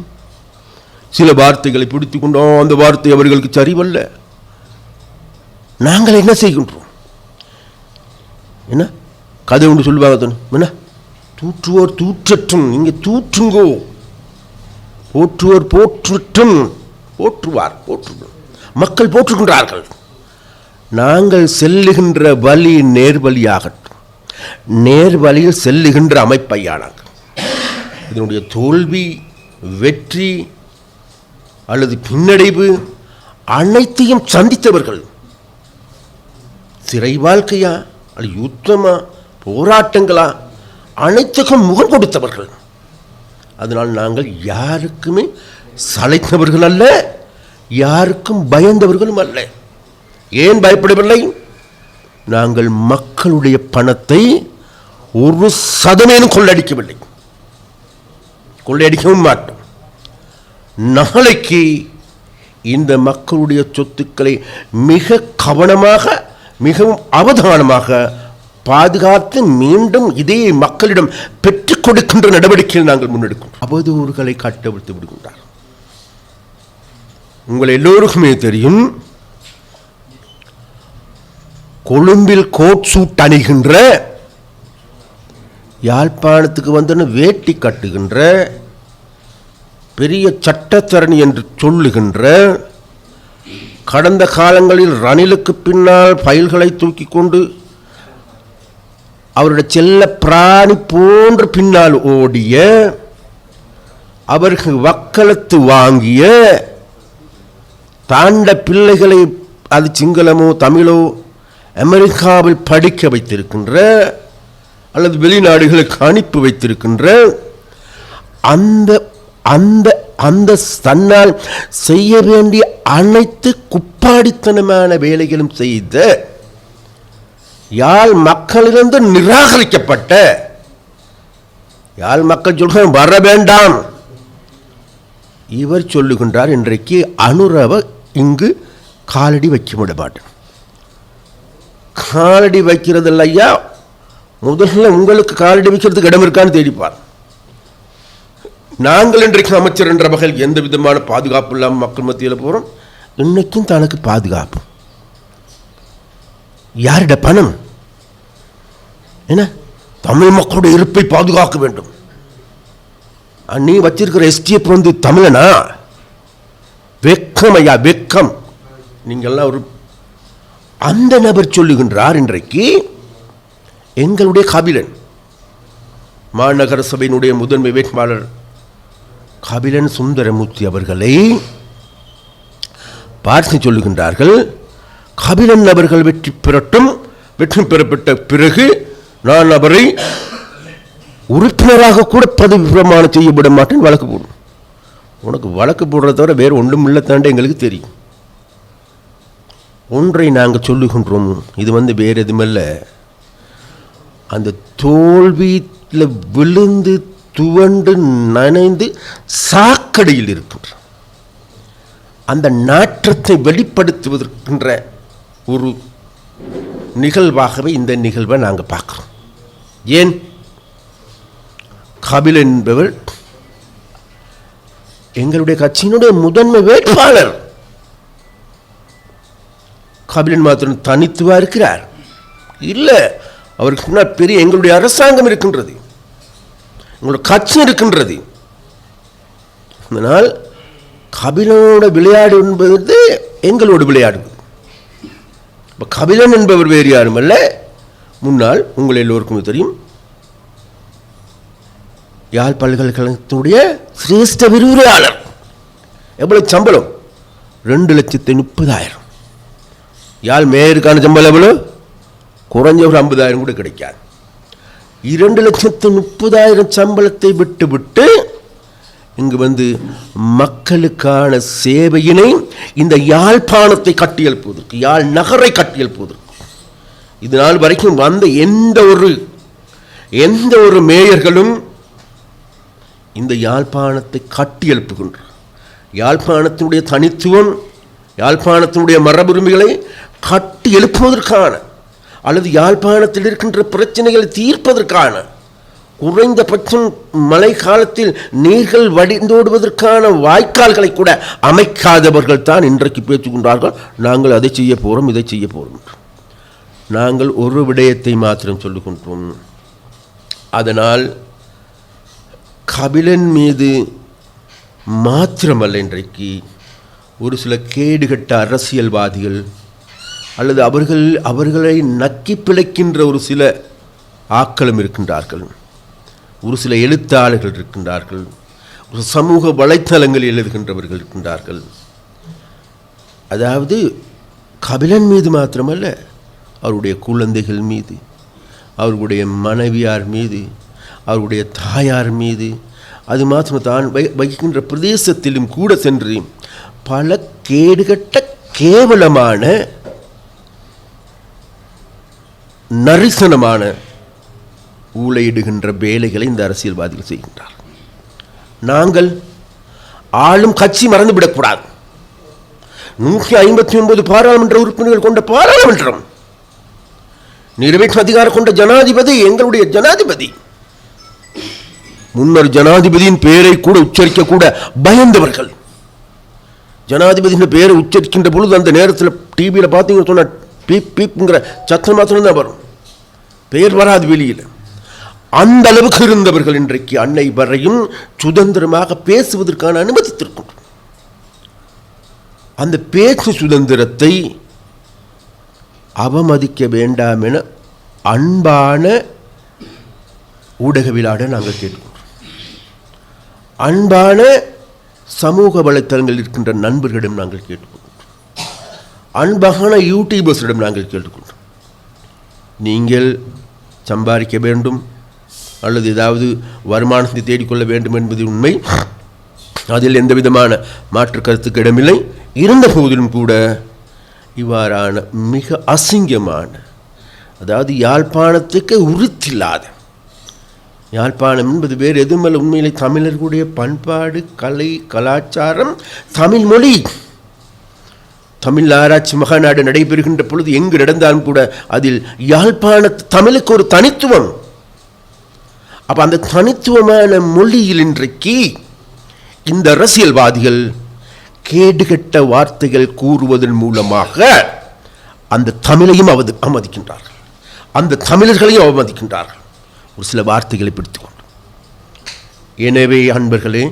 சில வார்த்தைகளை பிடித்துக் கொண்டோம், அந்த வார்த்தை அவர்களுக்கு சரிவல்ல. நாங்கள் என்ன செய்கின்றோம்? என்ன கதை ஒன்று சொல்லுவாங்க, என்ன தூற்றுவோர் தூற்றட்டும், இங்கே தூற்றுங்கோ, போற்றுவோர் போற்றட்டும், போற்றுவோம், மக்கள் போற்றுகின்றார்கள். நாங்கள் செல்லுகின்ற வழி நேர்வழியாகட்டும், நேர்வழியில் செல்லுகின்ற அமைப்பையானாங்க. இதனுடைய தோல்வி, வெற்றி அல்லது பின்னடைவு அனைத்தையும் சந்தித்தவர்கள். சிறை வாழ்க்கையா அல்லது யுத்தமா போராட்டங்களா அனைத்துக்கும் முகம் கொடுத்தவர்கள். அதனால் நாங்கள் யாருக்குமே சளைத்தவர்கள் அல்ல, யாருக்கும் பயந்தவர்களும் அல்ல. ஏன் பயப்படவில்லை? நாங்கள் மக்களுடைய பணத்தை 1% கொள்ளடிக்கவில்லை, கொள்ளையடிக்கவும் மாட்டோம். நாளைக்கு இந்த மக்களுடைய சொத்துக்களை மிக கவனமாக, மிகவும் அவதானமாக பாதுகாத்து மீண்டும் இதே மக்களிடம் பெற்றுக் கொடுக்கின்ற நடவடிக்கையில் நாங்கள் முன்னெடுக்கும். அவதூறுகளை கட்டவிழ்த்து விடுகின்றார். உங்கள் எல்லோருக்குமே தெரியும், கொழும்பில் கோட் சூட் அணிகின்ற, யாழ்ப்பாணத்துக்கு வந்து வேட்டி கட்டுகின்ற, பெரிய சட்டத்தரணி என்று சொல்லுகின்ற, கடந்த காலங்களில் ரணிலுக்கு பின்னால் ஃபைல்களை தூக்கி கொண்டு அவருடைய செல்ல பிராணி போன்று பின்னால் ஓடிய, அவர்கள் வக்களத்து வாங்கிய, தாண்ட பிள்ளைகளை அது சிங்களமோ தமிழோ அமெரிக்காவில் படிக்க வைத்திருக்கின்ற அல்லது வெளிநாடுகளுக்கு அனுப்பி வைத்திருக்கின்ற அந்த அந்த தன்னால் செய்ய வேண்டிய அனைத்து குப்பாடித்தனமான வேலைகளும் செய்த யாழ் மக்களிலிருந்து நிராகரிக்கப்பட்ட யாழ் மக்கள் சொல்கிறார் வர வேண்டாம். இவர் சொல்லுகின்றார் இன்றைக்கு அனுரவ இங்கு காலடி வைக்க விட மாட்டேன். காலடி வைக்கிறது இல்லையா, முதல்ல உங்களுக்கு காலடி வைக்கிறதுக்கு இடம் இருக்கான்னு தேடிப்பார். நாங்கள் இன்றைக்கு அமைச்சர் என்ற வகையில் எந்த விதமான பாதுகாப்பு இல்லாமல் மக்கள் மத்தியில் போகிறோம். இன்னைக்கும் தனக்கு பாதுகாப்பு யாரிட பணம் என்ன? தமிழ் மக்களுடைய இருப்பை பாதுகாக்க வேண்டும். நீ வச்சிருக்கிற எஸ்டிஎஃப் வந்து தமிழனா? வெக்கம் ஐயா, வெக்கம். நீங்கள்லாம் ஒரு அந்த நபர் சொல்லுகின்றார் இன்றைக்கு எங்களுடைய கபிலன் மாநகர சபையினுடைய முதன்மை வேட்பாளர் கபிலன் சுந்தரமூர்த்தி அவர்களை பார்த்து சொல்லுகின்றார்கள், கபிலன் அவர்கள் வெற்றி பெறப்பட்ட பிறகு நான் அவரை உறுப்பினராக கூட பதவி பிரமாணம் செய்யப்பட மாட்டேன், வழக்கு போடும். உனக்கு வழக்கு போடுறத தவிர வேறு ஒன்றும் இல்லை தாண்டி எங்களுக்கு தெரியும். ஒன்றை நாங்கள் சொல்லுகின்றோம், இது வேறு எதுவுமல்ல, அந்த தோல்வியில் விழுந்து துவண்டு நனைந்து சாக்கடையில் இருக்கின்ற அந்த நாற்றத்தை வெளிப்படுத்துவதற்கின்ற ஒரு நிகழ்வாகவே இந்த நிகழ்வை நாங்கள் பார்க்குறோம். ஏன்? கபிலன் என்பவர் எங்களுடைய கட்சியினுடைய முதன்மை வேட்பாளர். கபிலன் மாத்திரம் தனித்துவா இருக்கிறார் இல்லை, அவருக்கு முன்னால் பெரிய எங்களுடைய அரசாங்கம் இருக்கின்றது, எங்களுடைய கட்சி இருக்கின்றது. அதனால் கபிலனோட விளையாடு என்பது எங்களோடு விளையாடுவது. கபிலன் என்பவர் வேறு யாரும் அல்ல, முன்னால் உங்கள் எல்லோருக்கும் தெரியும் யாழ் பல்கலைக்கழகத்தினுடைய சிரேஷ்ட விரிவுரையாளர். எவ்வளவு சம்பளம்? 2,30,000. யாழ் மேயருக்கான சம்பளம் எவ்வளவு? குறைஞ்ச ஒரு 50,000 கூட கிடைக்காது. 2,30,000 சம்பளத்தை விட்டு இங்கு மக்களுக்கான சேவையினை இந்த யாழ்ப்பாணத்தை கட்டியெழுப்புவதற்கு, யாழ் நகரை கட்டியெழுப்புவதற்கு இதனால் வரைக்கும் வந்த எந்த ஒரு மேயர்களும் இந்த யாழ்ப்பாணத்தை கட்டியெழுப்புகின்றார். யாழ்ப்பாணத்தினுடைய தனித்துவம், யாழ்ப்பாணத்தினுடைய மரபுரிமைகளை கட்டி எழுப்புவதற்கான அல்லது யாழ்ப்பாணத்தில் இருக்கின்ற பிரச்சனைகளை தீர்ப்பதற்கான, குறைந்தபட்சம் மழை காலத்தில் நீர்கள் வடிந்தோடுவதற்கான வாய்க்கால்களை கூட அமைக்காதவர்கள் தான் இன்றைக்கு பேசுகின்றார்கள். நாங்கள் அதை செய்ய போகிறோம், இதை செய்ய போகிறோம். நாங்கள் ஒரு விடயத்தை மாத்திரம் சொல்லுகின்றோம். அதனால் கபிலன் மீது மாத்திரமல்ல, இன்றைக்கு ஒரு சில கேடுகட்ட அரசியல்வாதிகள் அல்லது அவர்களை நக்கி பிழைக்கின்ற ஒரு சில ஆட்களும் இருக்கின்றார்கள், ஒரு சில எழுத்தாளர்கள் இருக்கின்றார்கள், ஒரு சமூக வலைத்தளங்களில் எழுதுகின்றவர்கள் இருக்கின்றார்கள். அதாவது கபிலன் மீது மாத்திரமல்ல, அவருடைய குழந்தைகள் மீது, அவர்களுடைய மனைவியார் மீது, அவருடைய தாயார் மீது, அது மாத்திரம் தான் வகிக்கின்ற பிரதேசத்திலும் கூட சென்று பல கேடுகட்ட கேவலமான நரிசனமான ஊழையிடுகின்ற வேலைகளை இந்த அரசியல்வாதிகள் செய்கின்றார். நாங்கள் ஆளும் கட்சி மறந்துவிடக்கூடாது. 159 பாராளுமன்ற உறுப்பினர்கள் கொண்ட பாராளுமன்றம், நிறைவேற்றும் அதிகாரம் கொண்ட ஜனாதிபதி எங்களுடைய ஜனாதிபதி. முன்னர் ஜனாதிபதியின் பெயரை கூட உச்சரிக்க கூட பயந்தவர்கள். ஜனாதிபதியின் பெயரை உச்சரிக்கின்ற பொழுது அந்த நேரத்தில் டிவியில் பார்த்தீங்கன்னு சொன்ன பீப் பீப்ங்கிற சத்தம் மாத்திரம்தான் வரும், பெயர் வராது வெளியில். அந்த அளவுக்கு இருந்தவர்கள் இன்றைக்கு அன்னை வரையும் சுதந்திரமாக பேசுவதற்கான அனுமதித்திருக்கும். அந்த பேச்சு சுதந்திரத்தை அவமதிக்க வேண்டாம் என அன்பான ஊடகவியலாளர் நாங்கள் கேட்கிறோம். அன்பான சமூக வலைத்தளங்கள் இருக்கின்ற நண்பர்களிடம் நாங்கள் கேட்டுக்கொண்டோம். அன்பான யூடியூபர்ஸிடம் நாங்கள் கேட்டுக்கொண்டோம். நீங்கள் சம்பாதிக்க வேண்டும் அல்லது ஏதாவது வருமானத்தை தேடிக்கொள்ள வேண்டும் என்பது உண்மை. அதில் எந்த விதமான மாற்று கருத்துக்கு இடமில்லை. இருந்த போதிலும் கூட இவ்வாறான மிக அசிங்கமான, அதாவது யாழ்ப்பாணத்துக்கு உறுத்தில்லாத, யாழ்ப்பாணம் என்பது வேறு எதுவுமல்ல, உண்மையிலே தமிழர்களுடைய பண்பாடு, கலை, கலாச்சாரம், தமிழ் மொழி. தமிழ் ஆராய்ச்சி மகாநாடு நடைபெறுகின்ற பொழுது எங்கு நடந்தாலும் கூட அதில் யாழ்ப்பாண தமிழுக்கு ஒரு தனித்துவம். அப்போ அந்த தனித்துவமான மொழியில் இன்றைக்கு இந்த அரசியல்வாதிகள் கேடுகட்ட வார்த்தைகள் கூறுவதன் மூலமாக அந்த தமிழையும் அவமதிக்கின்றார்கள், அந்த தமிழர்களையும் அவமதிக்கின்றார்கள், ஒரு சில வார்த்தைகளை பிடித்துக்கொண்டு. எனவே அன்பர்களே,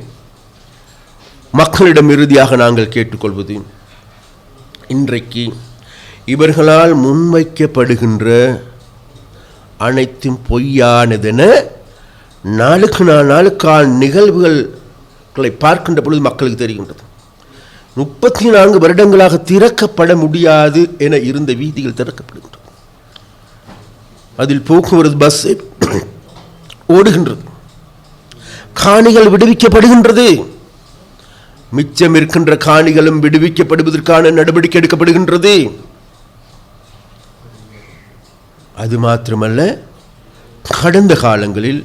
மக்களிடம் இறுதியாக நாங்கள் கேட்டுக்கொள்வது, இன்றைக்கு இவர்களால் முன்வைக்கப்படுகின்ற அனைத்தும் பொய்யானதென நாளுக்கு நாளுக்கால் நிகழ்வுகளை பார்க்கின்ற பொழுது மக்களுக்கு தெரிகின்றது. 34 வருடங்களாக திறக்கப்பட முடியாது என இருந்த வீதிகள் திறக்கப்படுகின்றது. அதில் போக்குவரத்து பஸ் ஓடுகின்றது, காணிகள் விடுவிக்கப்படுகின்றது, மிச்சம் இருக்கின்ற காணிகளும் விடுவிக்கப்படுவதற்கான நடவடிக்கை எடுக்கப்படுகின்றது. அது மாத்திரமல்ல, கடந்த காலங்களில்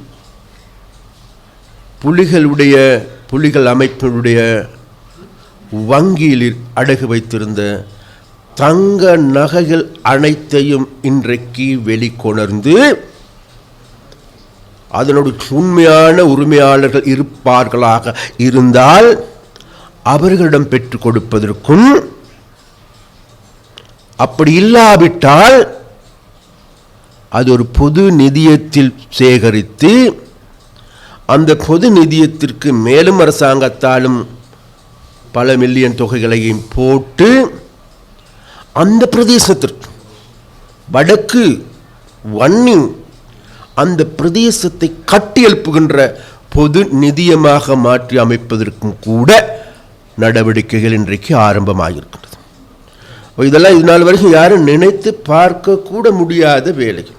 புலிகள் அமைப்பினுடைய வங்கியில் அடகு வைத்திருந்த தங்க நகைகள் அனைத்தையும் இன்றைக்கு வெளிக்கொணர்ந்து அதனுடைய உண்மையான உரிமையாளர்கள் இருப்பார்களாக இருந்தால் அவர்களிடம் பெற்றுக் கொடுப்பதற்கும், அப்படி இல்லாவிட்டால் அது ஒரு பொது நிதியத்தில் சேகரித்து அந்த பொது நிதியத்திற்கு மேலும் அரசாங்கத்தாலும் பல மில்லியன் தொகைகளையும் போட்டு அந்த பிரதேசத்திற்கு வடக்கு வன்னி அந்த பிரதேசத்தை கட்டி எழுப்புகின்ற பொது நிதியமாக மாற்றி அமைப்பதற்கும் கூட நடவடிக்கைகள் இன்றைக்கு ஆரம்பமாகியிருக்கின்றது. இதெல்லாம் இது நாள் வரைக்கும் யாரும் நினைத்து பார்க்க கூட முடியாத வேலைகள்.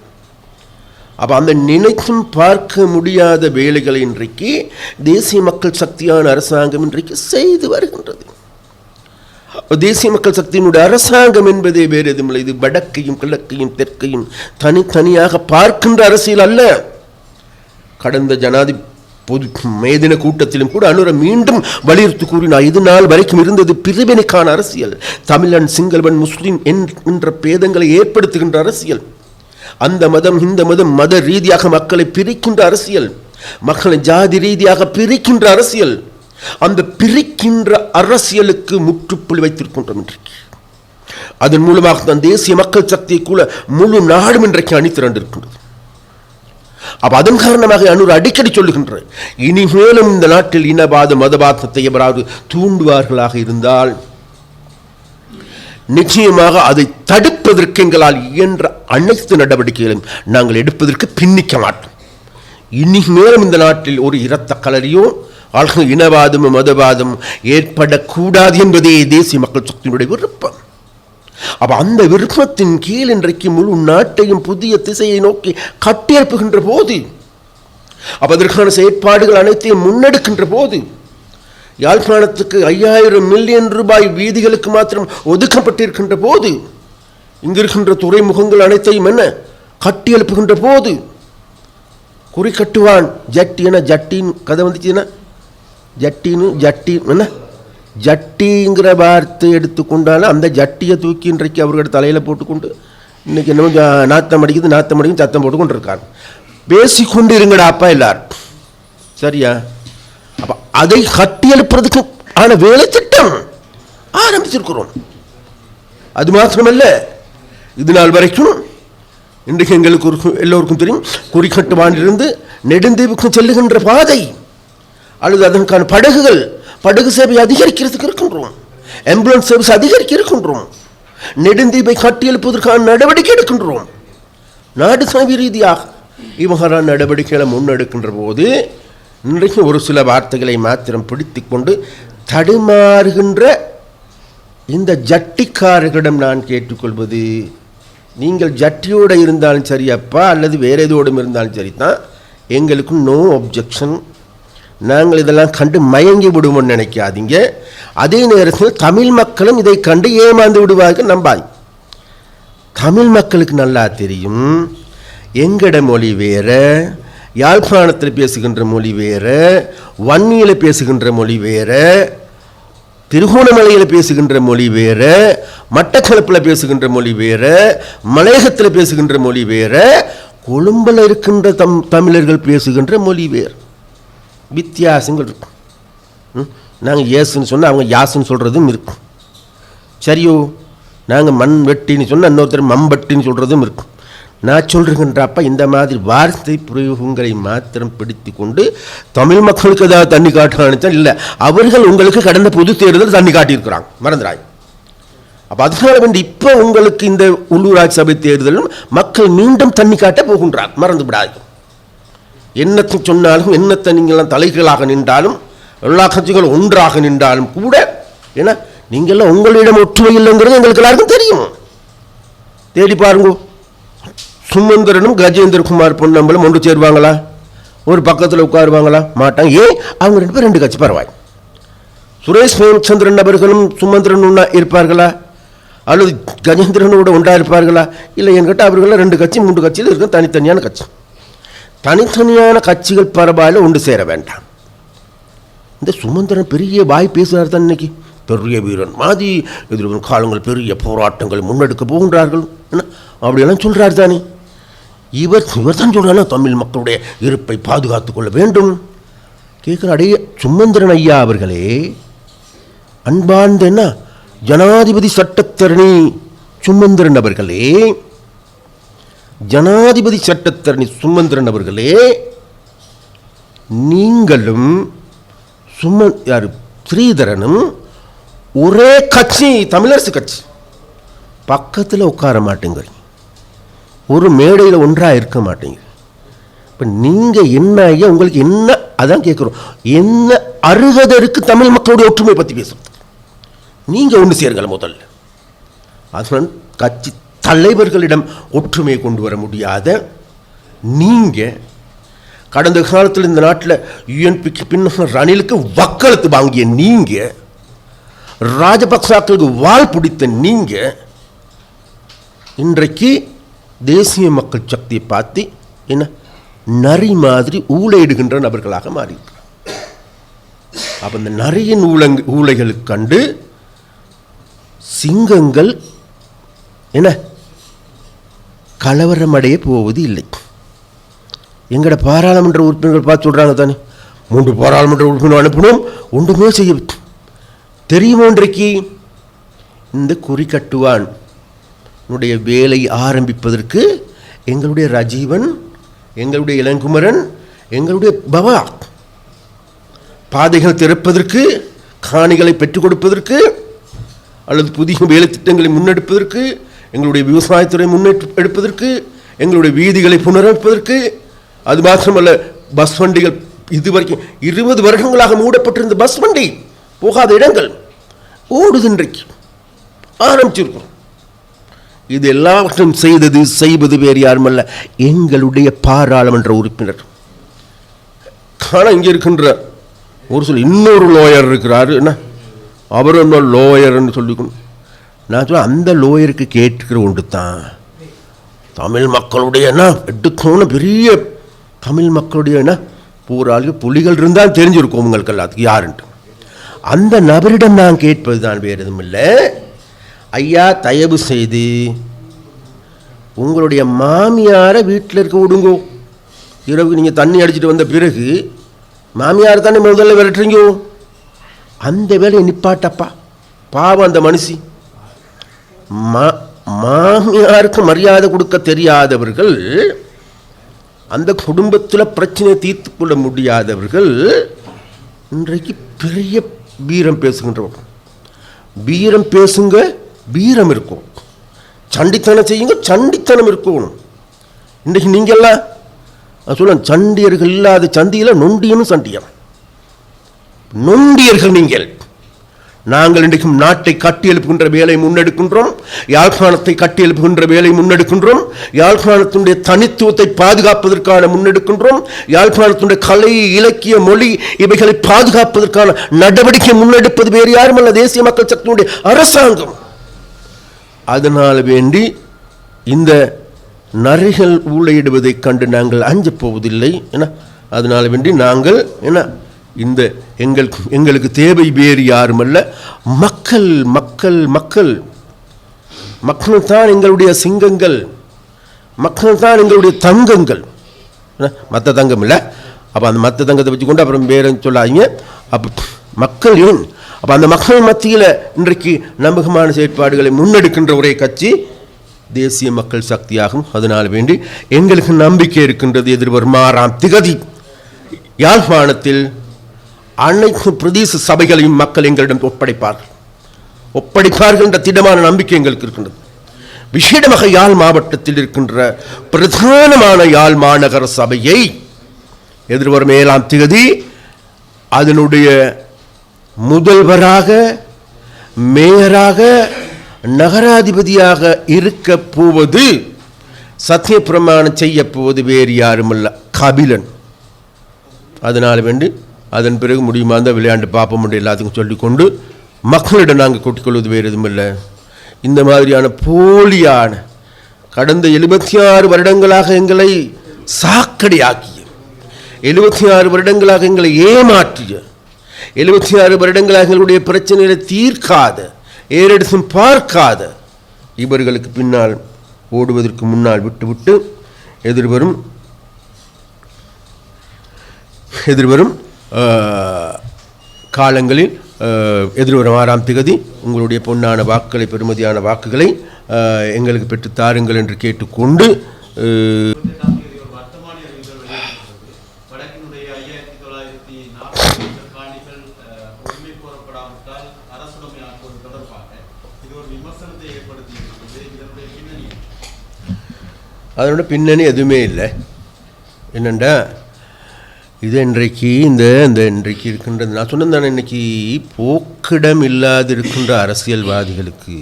அப்போ அந்த நினைத்தும் பார்க்க முடியாத வேலைகளை இன்றைக்கு தேசிய மக்கள் சக்தியான அரசாங்கம் இன்றைக்கு செய்து வருகின்றது. தேசிய மக்கள் சக்தியினுடைய அரசாங்கம் என்பதே வேறு எதுவும், இது வடக்கையும் கிழக்கையும் தெற்கையும் தனித்தனியாக பார்க்கின்ற அரசியல் அல்ல. கடந்த ஜனாதிபதி பொது மேதின கூட்டத்திலும் கூட அனுர மீண்டும் வலியுறுத்தி கூறினார், இது நாள் வரைக்கும் இருந்தது பிரிவினைக்கான அரசியல், தமிழன் சிங்களவன் முஸ்லிம் என்ற பேதங்களை ஏற்படுத்துகின்ற அரசியல், அந்த மதம் இந்த மதம் மத ரீதியாக மக்களை பிரிக்கின்ற அரசியல், மக்களை ஜாதி ரீதியாக பிரிக்கின்ற அரசியல், அந்த பிரிக்கின்ற அரசியலுக்கு முற்றுப்புள்ளி வைத்திருக்கின்றோம் இன்றைக்கு. அதன் மூலமாக தான் தேசிய மக்கள் சக்தியை கூட முழு நாடும் இன்றைக்கு அணிதிரண்டிருக்கின்றது. அப்ப அதன் காரணமாக அன்னூர் அடிக்கடி சொல்லுகின்ற, இனிமேலும் இந்த நாட்டில் இனவாத மதவாதத்தை எவராது தூண்டுவார்களாக இருந்தால் நிச்சயமாக அதை தடுப்பதற்கு எங்களால் இயன்ற அனைத்து நடவடிக்கைகளையும் நாங்கள் எடுப்பதற்கு பின்னிக்க மாட்டோம். இனிமேலும் இந்த நாட்டில் ஒரு இரத்த கலரியோ அல்லது இனவாதமும் மதவாதம் ஏற்படக்கூடாது என்பதே தேசிய மக்கள் சக்தியினுடைய விருப்பம். அப்ப அந்த விருப்பத்தின் கீழ் இன்றைக்கு முழு நாட்டையும் புதிய திசையை நோக்கி கட்டியெழுப்புகின்ற போது, அதற்கான செயற்பாடுகள் அனைத்தையும் முன்னெடுக்கின்ற போது, யாழ்ப்பாணத்துக்கு 5000 மில்லியன் ரூபாய் வீதிகளுக்கு மாத்திரம் ஒதுக்கப்பட்டிருக்கின்ற போது, இங்கிருக்கின்ற துறைமுகங்கள் அனைத்தையும் என்ன கட்டியெழுப்புகின்ற போது, குறி கட்டுவான் ஜட்டி என ஜட்டின்னு கதை வந்துச்சுன்னா ஜட்டின்னு ஜட்டி என்ன ஜட்டிங்கிற வார்த்தை எடுத்துக்கொண்டாலும் அந்த ஜட்டியை தூக்கி இன்றைக்கு அவர்களோட தலையில் போட்டுக்கொண்டு இன்னைக்கு என்னமோ நாத்தம் அடிக்குது சத்தம் போட்டுக்கொண்டு இருக்காங்க. பேசிக்கொண்டு இருங்கடா அப்பா எல்லாரும், சரியா? அப்ப அதை கட்டி எழுப்புறதுக்கு ஆன வேலை திட்டம் ஆரம்பிச்சிருக்கிறோம். அது மாத்திரமல்ல, இது நாள் வரைக்கும் இன்றைக்கு எங்களுக்கு எல்லோருக்கும் தெரியும், குறிக்கட்டுவானிலிருந்து நெடுந்தீவுக்கு செல்லுகின்ற பாதை அல்லது அதற்கான படகு சேவை அதிகரிக்கிறதுக்கு இருக்கின்றோம், ஆம்புலன்ஸ் சர்வீஸ் அதிகரிக்க இருக்கின்றோம், நெடுந்தீவை கட்டி எழுப்பதற்கான நடவடிக்கை எடுக்கின்றோம். நாடு தழுவிய ரீதியாக இவகான நடவடிக்கைகளை முன்னெடுக்கின்ற போது இன்றைக்கு ஒரு சில வார்த்தைகளை மாத்திரம் பிடித்து கொண்டு தடுமாறுகின்ற இந்த ஜட்டிக்காரர்களிடம் நான் கேட்டுக்கொள்வது, நீங்கள் ஜட்டியோடு இருந்தாலும் சரியப்பா அல்லது வேற எதோடும் இருந்தாலும் சரிதான், எங்களுக்கு நோ அப்ஜெக்ஷன். நாங்கள் இதெல்லாம் கண்டு மயங்கி விடுவோம்னு நினைக்காதீங்க. அதே நேரத்தில் தமிழ் மக்களும் இதை கண்டு ஏமாந்து விடுவார்கள், நம்பாங்க. தமிழ் மக்களுக்கு நல்லா தெரியும், எங்கட மொழி வேற, யாழ்ப்பாணத்தில் பேசுகின்ற மொழி வேற, வன்னியில் பேசுகின்ற மொழி வேற, திருகோணமலையில் பேசுகின்ற மொழி வேற, மட்டக்களப்பில் பேசுகின்ற மொழி வேற, மலையகத்தில் பேசுகின்ற மொழி வேற, கொழும்பில் இருக்கின்ற தமிழர்கள் பேசுகின்ற மொழி வேறு. வித்தியாசங்கள் இருக்கும். நாங்கள் ஏசுன்னு சொன்னால் அவங்க யாசுன்னு சொல்கிறதும் இருக்கும். சரியோ? நாங்கள் மண் வெட்டின்னு சொன்னால் இன்னொருத்தர் மம்பட்டின்னு சொல்கிறதும் இருக்கும். நான் சொல்கிறேன்றப்ப இந்த மாதிரி வார்த்தை பிரயோகங்களை மாத்திரம் பிடித்து கொண்டு தமிழ் மக்களுக்கு ஏதாவது தண்ணி காட்டான்னு இல்லை, அவர்கள் உங்களுக்கு கடந்த பொது தேர்தல் தண்ணி காட்டியிருக்கிறாங்க, மறந்துடாய். அப்போ அதனால வேண்டி இப்போ உங்களுக்கு இந்த உள்ளூராட்சி சபை தேர்தலும் மக்கள் மீண்டும் தண்ணி காட்ட போகின்றார், மறந்து விடாது. என்னத்தை சொன்னாலும், என்னத்தை நீங்கள்லாம் தலைகளாக நின்றாலும், எல்லா கட்சிகளும் ஒன்றாக நின்றாலும் கூட, ஏன்னா நீங்கள்லாம் உங்களிடம் ஒற்றுமை இல்லைங்கிறது எங்களுக்கு எல்லாருக்கும் தெரியும். தேடி பாருங்க, சுமந்திரனும் கஜேந்திரகுமார் பொன்னம்பலம் ஒன்று சேருவாங்களா? ஒரு பக்கத்தில் உட்காருவாங்களா? மாட்டாங்க. ஏன்? அவங்க 2 பேரும் 2 கட்சி பரவாயில்லை. சுரேஷ் பிரேமச்சந்திரன் அவர்களும் சுமந்திரன் ஒன்றா இருப்பார்களா? அல்லது கஜேந்திரனோட ஒன்றா இருப்பார்களா? இல்லை, என்கிட்ட அவர்கள் 2 கட்சி 3 கட்சியில் இருக்கும், தனித்தனியான கட்சி. தனித்தனியான கட்சிகள் பரவாயில்ல, ஒன்று சேர வேண்டாம். இந்த சுமந்திரன் பெரிய வாய் பேசுகிறார் தான், இன்னைக்கு பெரிய வீரன் மாதிரி எதிர்வரும் காலங்கள் பெரிய போராட்டங்கள் முன்னெடுக்க போகின்றார்கள் என்ன அப்படியெல்லாம் சொல்கிறார் தானே. இவர் தான் சொல்கிறாங்க தமிழ் மக்களுடைய இருப்பை பாதுகாத்து கொள்ள வேண்டும் கேட்குற. அடைய சுமந்திரன் ஐயா அவர்களே, அன்பார்ந்த என்ன ஜனாதிபதி சட்டத்தரணி சுமந்திரன் அவர்களே, ஜனாதிபதி சட்டத்தரணி சுமந்திரன் அவர்களே, நீங்களும் யார் ஸ்ரீதரனும் ஒரே கட்சி, தமிழரசு கட்சி, பக்கத்தில் உட்கார மாட்டேங்க, ஒரு மேடையில் ஒன்றாக இருக்க மாட்டேங்க. இப்போ நீங்கள் என்ன ஐயா, உங்களுக்கு என்ன, அதான் கேட்குறோம், என்ன அருகதை இருக்குது தமிழ் மக்களுடைய ஒற்றுமை பற்றி பேசுறது? நீங்கள் ஒன்று சேருங்கள் முதல்ல. அதனால் கட்சி தலைவர்களிடம் ஒற்றுமையை கொண்டு வர முடியாத நீங்கள் கடந்த காலத்தில் இந்த நாட்டில் யூஎன்பிக்கு பின்னர் ரணிலுக்கு வக்களத்து வாங்கிய நீங்கள், ராஜபக்சாக்களுக்கு வால் பிடித்த நீங்கள், இன்றைக்கு தேசிய மக்கள் சக்தியை பார்த்து என்ன நரி மாதிரி ஊழையிடுகின்ற நபர்களாக மாறியிருக்கிறார். அப்போ இந்த நரியின் ஊழைகளுக்கு கண்டு சிங்கங்கள் என்ன கலவரமடைய போவது இல்லை. எங்கட பாராளுமன்ற உறுப்பினர்கள் பார்த்து சொல்கிறாங்க தானே, 3 பாராளுமன்ற உறுப்பினர் அனுப்பணும், ஒன்றுமே செய்ய தெரியுமோ. இன்றைக்கு இந்த குறிக்கட்டுவான் வேலை ஆரம்பிப்பதற்கு எங்களுடைய ரஜீவன், எங்களுடைய இளங்குமரன், எங்களுடைய பவா பாதைகள் திறப்பதற்கு, காணிகளை பெற்றுக் கொடுப்பதற்கு, அல்லது புதிய வேலை திட்டங்களை முன்னெடுப்பதற்கு, எங்களுடைய விவசாயத்துறை முன்னெடுப்பதற்கு, எங்களுடைய வீதிகளை புனரமைப்பதற்கு, அது மாத்திரமல்ல பஸ் வண்டிகள் இதுவரைக்கும் 20 வருடங்களாக மூடப்பட்டிருந்த பஸ் வண்டி போகாத இடங்கள் ஓடுது, இன்றைக்கு ஆரம்பிச்சிருக்கிறோம். இது எல்லாவற்றையும் செய்வது வேறு யாருமல்ல, எங்களுடைய பாராளுமன்ற உறுப்பினர். ஆனால் இங்கே இருக்கின்ற ஒரு சில இன்னொரு லோயர் இருக்கிறாரு, என்ன அவர் என்ன லோயர்ன்னு சொல்லிக்கணும். நான் சொல்ல அந்த லோயருக்கு கேட்டுக்கிற ஒன்று தான், தமிழ் மக்களுடைய என்ன எடுக்கணும், பெரிய தமிழ் மக்களுடைய என்ன பூராளுக்கு புலிகள் இருந்தால் தெரிஞ்சிருக்கும் உங்களுக்கு எல்லாத்துக்கு யாருன்ட்டு. அந்த நபரிடம் நான் கேட்பது தான், வேறு எதுவும் இல்லை. ஐயா, தயவு செய்து உங்களுடைய மாமியாரை வீட்டில் இருக்க விடுங்கோ. இரவு நீங்கள் தண்ணி அடிச்சுட்டு வந்த பிறகு மாமியார் தானே முதல்ல விரட்டுறீங்கோ, அந்த வேலையை நிப்பாட்டப்பா. பாவம் அந்த மனுஷி. மாமியாருக்கு மரியாதை கொடுக்க தெரியாதவர்கள், அந்த குடும்பத்தில் பிரச்சனையை தீர்த்து கொள்ள முடியாதவர்கள் இன்றைக்கு பெரிய வீரம் பேசுகின்றவர்கள். வீரம் பேசுங்க, வீரம் இருக்கும். சண்டித்தனம் செய்யுங்க, சண்டித்தனம் இருக்கணும். இன்றைக்கு நீங்கள்லாம் சொல்ல சண்டியர்கள் இல்லாத சந்தியில் நொண்டியனும் சண்டியம். நொண்டியர்கள் நீங்கள். நாங்கள் இன்றைக்கும் நாட்டை கட்டியெழுப்புகின்ற வேலை முன்னெடுக்கின்றோம். யாழ்ப்பாணத்தை கட்டியெழுப்புகின்ற வேலை முன்னெடுக்கின்றோம். யாழ்ப்பாணத்தினுடைய தனித்துவத்தை பாதுகாப்பதற்கான முன்னெடுக்கின்றோம். யாழ்ப்பாணத்தினுடைய கலை, இலக்கிய, மொழி இவைகளை பாதுகாப்பதற்கான நடவடிக்கை முன்னெடுப்பது வேறு யாருமல்ல, தேசிய மக்கள் சக்தியினுடைய அரசாங்கம். அதனால் வேண்டி இந்த நரிகள் ஊழையிடுவதைக் கண்டு நாங்கள் அஞ்சப் போவதில்லை. அதனால் வேண்டி நாங்கள் இந்த எங்களுக்கு தேவை வேறு யாருமல்ல, மக்கள் மக்கள் மக்கள் மக்கள் தான் எங்களுடைய சிங்கங்கள், மக்கள் தான் எங்களுடைய தங்கங்கள். மற்ற தங்கம் இல்லை. அப்போ அந்த மற்ற தங்கத்தை வச்சுக்கொண்டு அப்புறம் வேறு சொல்லாதீங்க. அப்போ மக்கள் ஏன் அப்போ அந்த மக்கள் மத்தியில் இன்றைக்கு நம்பகமான செயற்பாடுகளை முன்னெடுக்கின்ற ஒரே கட்சி தேசிய மக்கள் சக்தியாகும். அதனால் வேண்டி எங்களுக்கு நம்பிக்கை இருக்கின்றது. எதிர்வரும் 6ஆம் திகதி யாழ்ப்பாணத்தில் அனைத்து பிரதேச சபைகளையும் மக்கள் எங்களிடம் ஒப்படைப்பார்கள் என்ற திடமான நம்பிக்கை எங்களுக்கு இருக்கின்றது. விசேடமாக யாழ் மாவட்டத்தில் இருக்கின்ற பிரதானமான யாழ் மாநகர சபையை எதிர்வரும் 7ஆம் திகதி அதனுடைய முதல்வராக, மேயராக, நகராதிபதியாக இருக்க போவது, சத்திய பிரமாணம் செய்ய போவது வேறு யாருமல்ல, கபிலன். அதனால் வேண்டி அதன் பிறகு முடியுமா இருந்தால் விளையாண்டு பார்ப்போம் எல்லாத்துக்கும் சொல்லிக்கொண்டு மக்களிடம் நாங்கள் கொட்டிக்கொள்வது வேறு எதுவும் இல்லை. இந்த மாதிரியான போலியான கடந்த 76 வருடங்களாக எங்களை சாக்கடையாக்கிய, 76 வருடங்களாக எங்களை ஏமாற்றிய, 76 வருடங்களாக எங்களுடைய பிரச்சனைகளை தீர்க்காத, ஏறெடுத்தும் பார்க்காத இவர்களுக்கு பின்னால் ஓடுவதற்கு முன்னால் விட்டுவிட்டு எதிர்வரும் காலங்களில் எதிர்வரும் 6ஆம் திகதி உங்களுடைய பொன்னான வாக்குகளை, பெருமதியான வாக்குகளை எங்களுக்கு பெற்று தாருங்கள் என்று கேட்டுக்கொண்டு அதனோட பின்னணி எதுவுமே இல்லை. என்னென்னா இது இன்றைக்கு இந்த இன்றைக்கு இருக்கின்றது, நான் சொன்னது தானே, இன்றைக்கி போக்கிடம் இல்லாது இருக்கின்ற அரசியல்வாதிகளுக்கு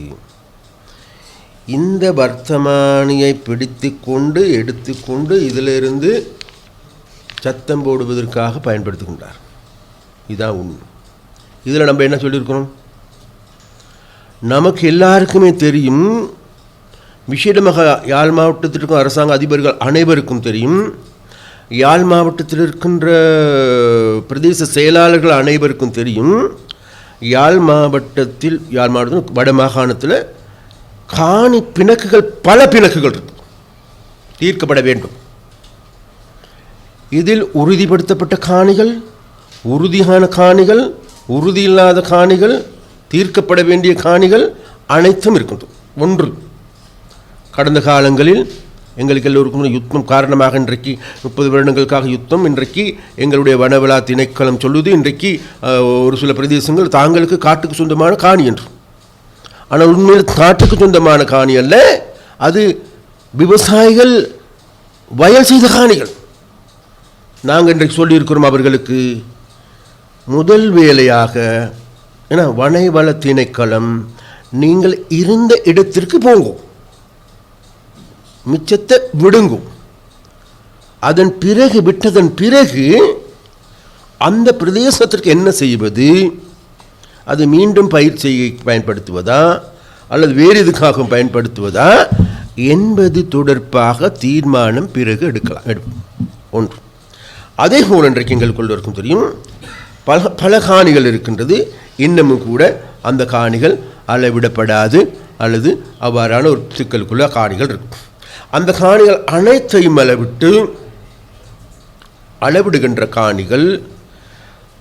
இந்த வர்த்தமானியை எடுத்துக்கொண்டு இதிலிருந்து சத்தம் போடுவதற்காக பயன்படுத்துகின்றார். இதுதான் உண்மை. இதில் நம்ம என்ன சொல்லியிருக்கிறோம்? நமக்கு எல்லாருக்குமே தெரியும், விசேடமாக யாழ் மாவட்டத்தில் இருக்கும் அரசாங்க அதிபர்கள் அனைவருக்கும் தெரியும், யாழ் மாவட்டத்தில் இருக்கின்ற பிரதேச செயலாளர்கள் அனைவருக்கும் தெரியும், யாழ் மாவட்டத்தில் வடமாகாணத்தில் காணி பிணக்குகள், பல பிணக்குகள் இருக்கு, தீர்க்கப்பட வேண்டும். இதில் உறுதிப்படுத்தப்பட்ட காணிகள், உறுதியான காணிகள், உறுதியில்லாத காணிகள், தீர்க்கப்பட வேண்டிய காணிகள் அனைத்தும் இருக்கின்றன. ஒன்று, கடந்த காலங்களில் எங்களுக்கு எல்லோருக்கும் யுத்தம் காரணமாக இன்றைக்கு 30 வருடங்களுக்காக யுத்தம், இன்றைக்கு எங்களுடைய வனவிழா திணைக்களம் சொல்லுது, இன்றைக்கு ஒரு சில பிரதேசங்கள் தாங்களுக்கு காட்டுக்கு சொந்தமான காணி என்று. ஆனால் உண்மையில் காட்டுக்கு சொந்தமான காணி அல்ல, அது விவசாயிகள் வயல் செய்த காணிகள். நாங்கள் இன்றைக்கு சொல்லியிருக்கிறோம் அவர்களுக்கு முதல் வேலையாக வனவள திணைக்களம், நீங்கள் இருந்த இடத்திற்கு போங்க, மிச்சத்தை விடுங்கும். அதன் பிறகு விட்டதன் பிறகு அந்த பிரதேசத்திற்கு என்ன செய்வது, அது மீண்டும் பயிர் செய்ய பயன்படுத்துவதா அல்லது வேறு எதுக்காக பயன்படுத்துவதா என்பது தொடர்பாக தீர்மானம் பிறகு எடுக்கும். ஒன்று. அதே போல் இன்றைக்கு எங்களுக்குள்ள இருக்கும் தெரியும், பல காணிகள் இருக்கின்றது, இன்னமும் கூட அந்த காணிகள் அளவிடப்படாது அல்லது அவ்வாறான ஒரு சிக்கலுக்குள்ள காணிகள் இருக்கும். அந்த காணிகள் அனைத்தையும் அளவிடுகின்ற காணிகள்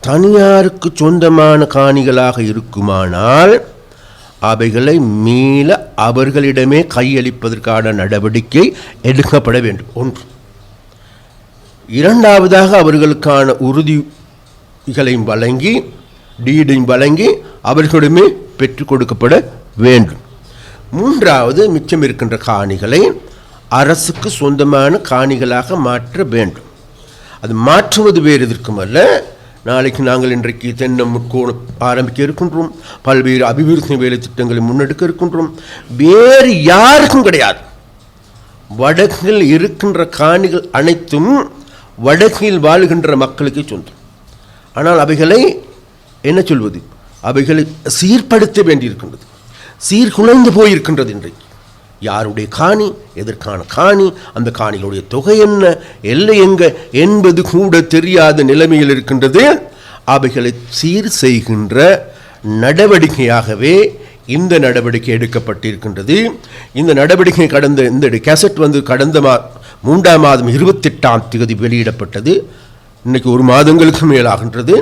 தனியாருக்கு சொந்தமான காணிகளாக இருக்குமானால் அவைகளை மீள அவர்களிடமே கையளிப்பதற்கான நடவடிக்கை எடுக்கப்பட வேண்டும். ஒன்று. இரண்டாவதாக அவர்களுக்கான உறுதிகளையும் வழங்கி, டீடையும் வழங்கி அவர்களிடமே பெற்றுக் கொடுக்கப்பட வேண்டும். மூன்றாவது, மிச்சம் இருக்கின்ற காணிகளை அரசுக்கு சொந்தமான காணிகளாக மாற்ற வேண்டும். அது மாற்றுவது வேறு எதற்கும் அல்ல, நாளைக்கு நாங்கள் இன்றைக்கு தென்னம் முக்கோணம் ஆரம்பிக்க இருக்கின்றோம், பல்வேறு அபிவிருத்தி வேலை திட்டங்களை முன்னெடுக்க இருக்கின்றோம். வேறு யாருக்கும் கிடையாது. வடக்கில் இருக்கின்ற காணிகள் அனைத்தும் வடக்கில் வாழுகின்ற மக்களுக்கு சொந்தம். ஆனால் அவைகளை என்ன சொல்வது, அவைகளை சீர்படுத்த வேண்டியிருக்கின்றது, சீர்குலைந்து போயிருக்கின்றது. இன்றைக்கு யாருடைய காணி, எதற்கான காணி, அந்த காணிகளுடைய தொகை என்ன, எல்லை எங்க என்பது கூட தெரியாத நிலைமையில் இருக்கின்றது. அவைகளை சீர் செய்கின்ற நடவடிக்கையாகவே இந்த நடவடிக்கை எடுக்கப்பட்டிருக்கின்றது. இந்த நடவடிக்கை இந்த கேசட் கடந்த 3ஆம் மாதம் 28ஆம் தேதி வெளியிடப்பட்டது. இன்றைக்கு 1 மாதங்களுக்கு மேலாகின்றது.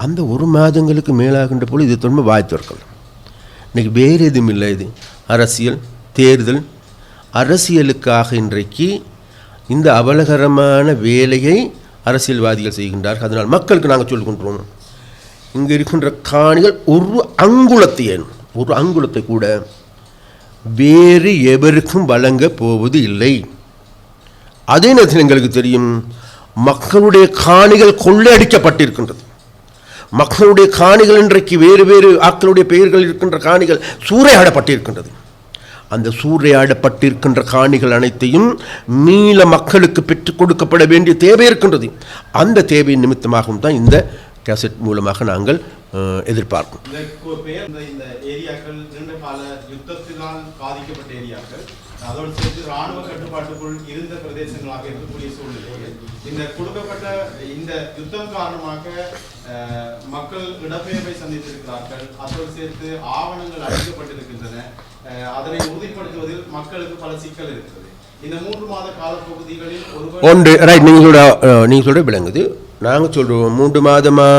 அந்த 1 மாதங்களுக்கு மேலாகின்ற போது இது தொன்மை வாய்த்து இருக்கலாம். இன்றைக்கி வேறு எதுவும் இல்லை. இது அரசியல் தேர்தல், அரசியலுக்காக இன்றைக்கு இந்த அவலகரமான வேலையை அரசியல்வாதிகள் செய்கின்றார்கள். அதனால் மக்களுக்கு நாங்கள் சொல்லுகின்றோம், இங்கே இருக்கின்ற காணிகள் ஒரு அங்குலத்தை கூட வேறு எவருக்கும் வழங்க போவது இல்லை. அதே நேரத்தில் எங்களுக்கு தெரியும், மக்களுடைய காணிகள் கொள்ளையடிக்கப்பட்டிருக்கின்றது. மக்களுடைய காணிகள் இன்றைக்கு வேறு வேறு ஆட்களுடைய பெயர்கள் இருக்கின்ற காணிகள் சூறையாடப்பட்டிருக்கின்றது. அந்த சூறையாடப்பட்டிருக்கின்ற காணிகள் அனைத்தையும் மீள மக்களுக்கு பெற்றுக் கொடுக்கப்பட வேண்டிய தேவை இருக்கின்றது. அந்த தேவையின் நிமித்தமாகவும் தான் இந்த கேசட் மூலமாக நாங்கள் எதிர்பார்க்கும். இந்த ஏரியாக்கள் நீண்ட கால யுத்தத்தினால் பாதிக்கப்பட்ட ஏரியாக்கள், அதோடு சேர்த்து இராணுவ கட்டுப்பாட்டுக்குள் இருந்த பிரதேசங்களாக இருக்கக்கூடிய சூழ்நிலையில் இந்த கொடுக்கப்பட்ட இந்த யுத்தம் காரணமாக மக்கள் இடப்பெயர்வை சந்தித்திருக்கிறார்கள். அதோடு சேர்த்து ஆவணங்கள் அளிக்கப்பட்டிருக்கின்றன. அதனை உறுதிப்படுத்துவதில் மக்களுக்கு பல சிக்கல் இருக்கிறது. இந்த 3 மாத காலப்பகுதிகளில் ஒன்று ரைட், நீங்கள் சொல்ற விளங்குது. நாங்கள் சொல்கிறோம் 3 மாதமா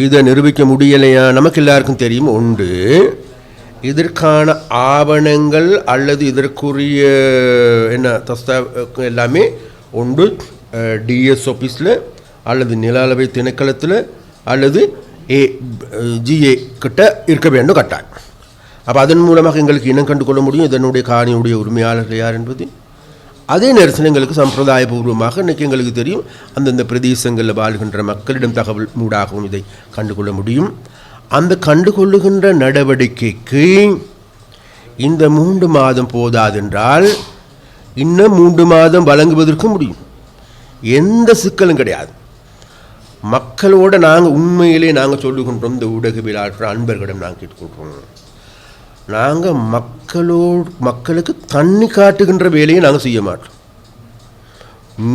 இதை நிரூபிக்க முடியலையா, நமக்கு எல்லாருக்கும் தெரியும். ஒன்று, இதற்கான ஆவணங்கள் அல்லது இதற்குரிய எல்லாமே ஒன்று டிஎஸ் ஆஃபீஸில் அல்லது நில அளவை திணைக்களத்தில் அல்லது ஜிஏ கிட்ட இருக்க வேண்டும் கட்டாயம். அப்போ அதன் மூலமாக எங்களுக்கு இனம் கண்டு கொள்ள முடியும் இதனுடைய காணியுடைய உரிமையாளர்கள் யார் என்பது. அதே நேரத்தில் எங்களுக்கு சம்பிரதாயபூர்வமாக இன்றைக்கி எங்களுக்கு தெரியும், அந்தந்த பிரதேசங்களில் வாழ்கின்ற மக்களிடம் தகவல் மூடாகவும் இதை கண்டுகொள்ள முடியும். அந்த கண்டுகொள்ளுகின்ற நடவடிக்கைக்கு இந்த 3 மாதம் போதாதென்றால் இன்னும் 3 மாதம் வழங்குவதற்கு முடியும். எந்த சிக்கலும் கிடையாது. மக்களோடு நாங்கள் உண்மையிலே நாங்கள் சொல்லுகின்றோம், இந்த ஊடகவியலாளர் அன்பர்களிடம் நாங்கள் கேட்டுக்கொள்கிறோம், நாங்கள் மக்களுக்கு தண்ணி காட்டுகின்ற வேலையை நாங்கள் செய்ய மாட்டோம்.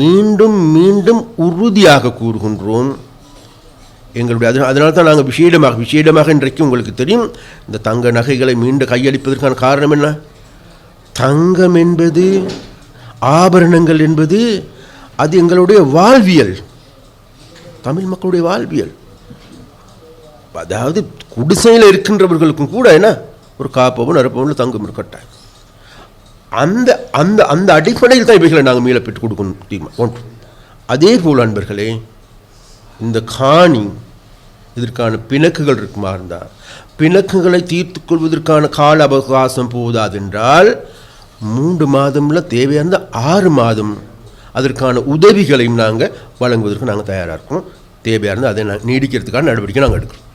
மீண்டும் மீண்டும் உறுதியாக கூறுகின்றோம் எங்களுடைய அதனால தான் நாங்கள் விசேடமாக இன்றைக்கு உங்களுக்கு தெரியும், இந்த தங்க நகைகளை மீண்டும் கையளிப்பதற்கான காரணம் என்ன? தங்கம் என்பது, ஆபரணங்கள் என்பது அது எங்களுடைய வாழ்வியல், தமிழ் மக்களுடைய வாழ்வியல். அதாவது குடிசையில் இருக்கின்றவர்களுக்கும் கூட என்ன ஒரு காப்பவும் நரப்பவும் தங்கம் இருக்கட்டாய். அந்த அந்த அந்த அடிப்படையில் தான் இவைகளை நாங்கள் மீள பெற்றுக் கொடுக்கணும் ஒன்று. அதே போல் அன்பர்களே, இந்த காணி இதற்கான பிணக்குகள் இருக்குமா இருந்தால் பிணக்குகளை தீர்த்து கொள்வதற்கான கால அவகாசம் போதாதென்றால் 3 மாதம்ல தேவையான 6 மாதம் அதற்கான உதவிகளையும் நாங்கள் வழங்குவதற்கு நாங்கள் தயாராக இருக்கோம். தேவையாக இருந்தால் அதை நீடிக்கிறதுக்கான நடவடிக்கை நாங்கள் எடுக்கிறோம்.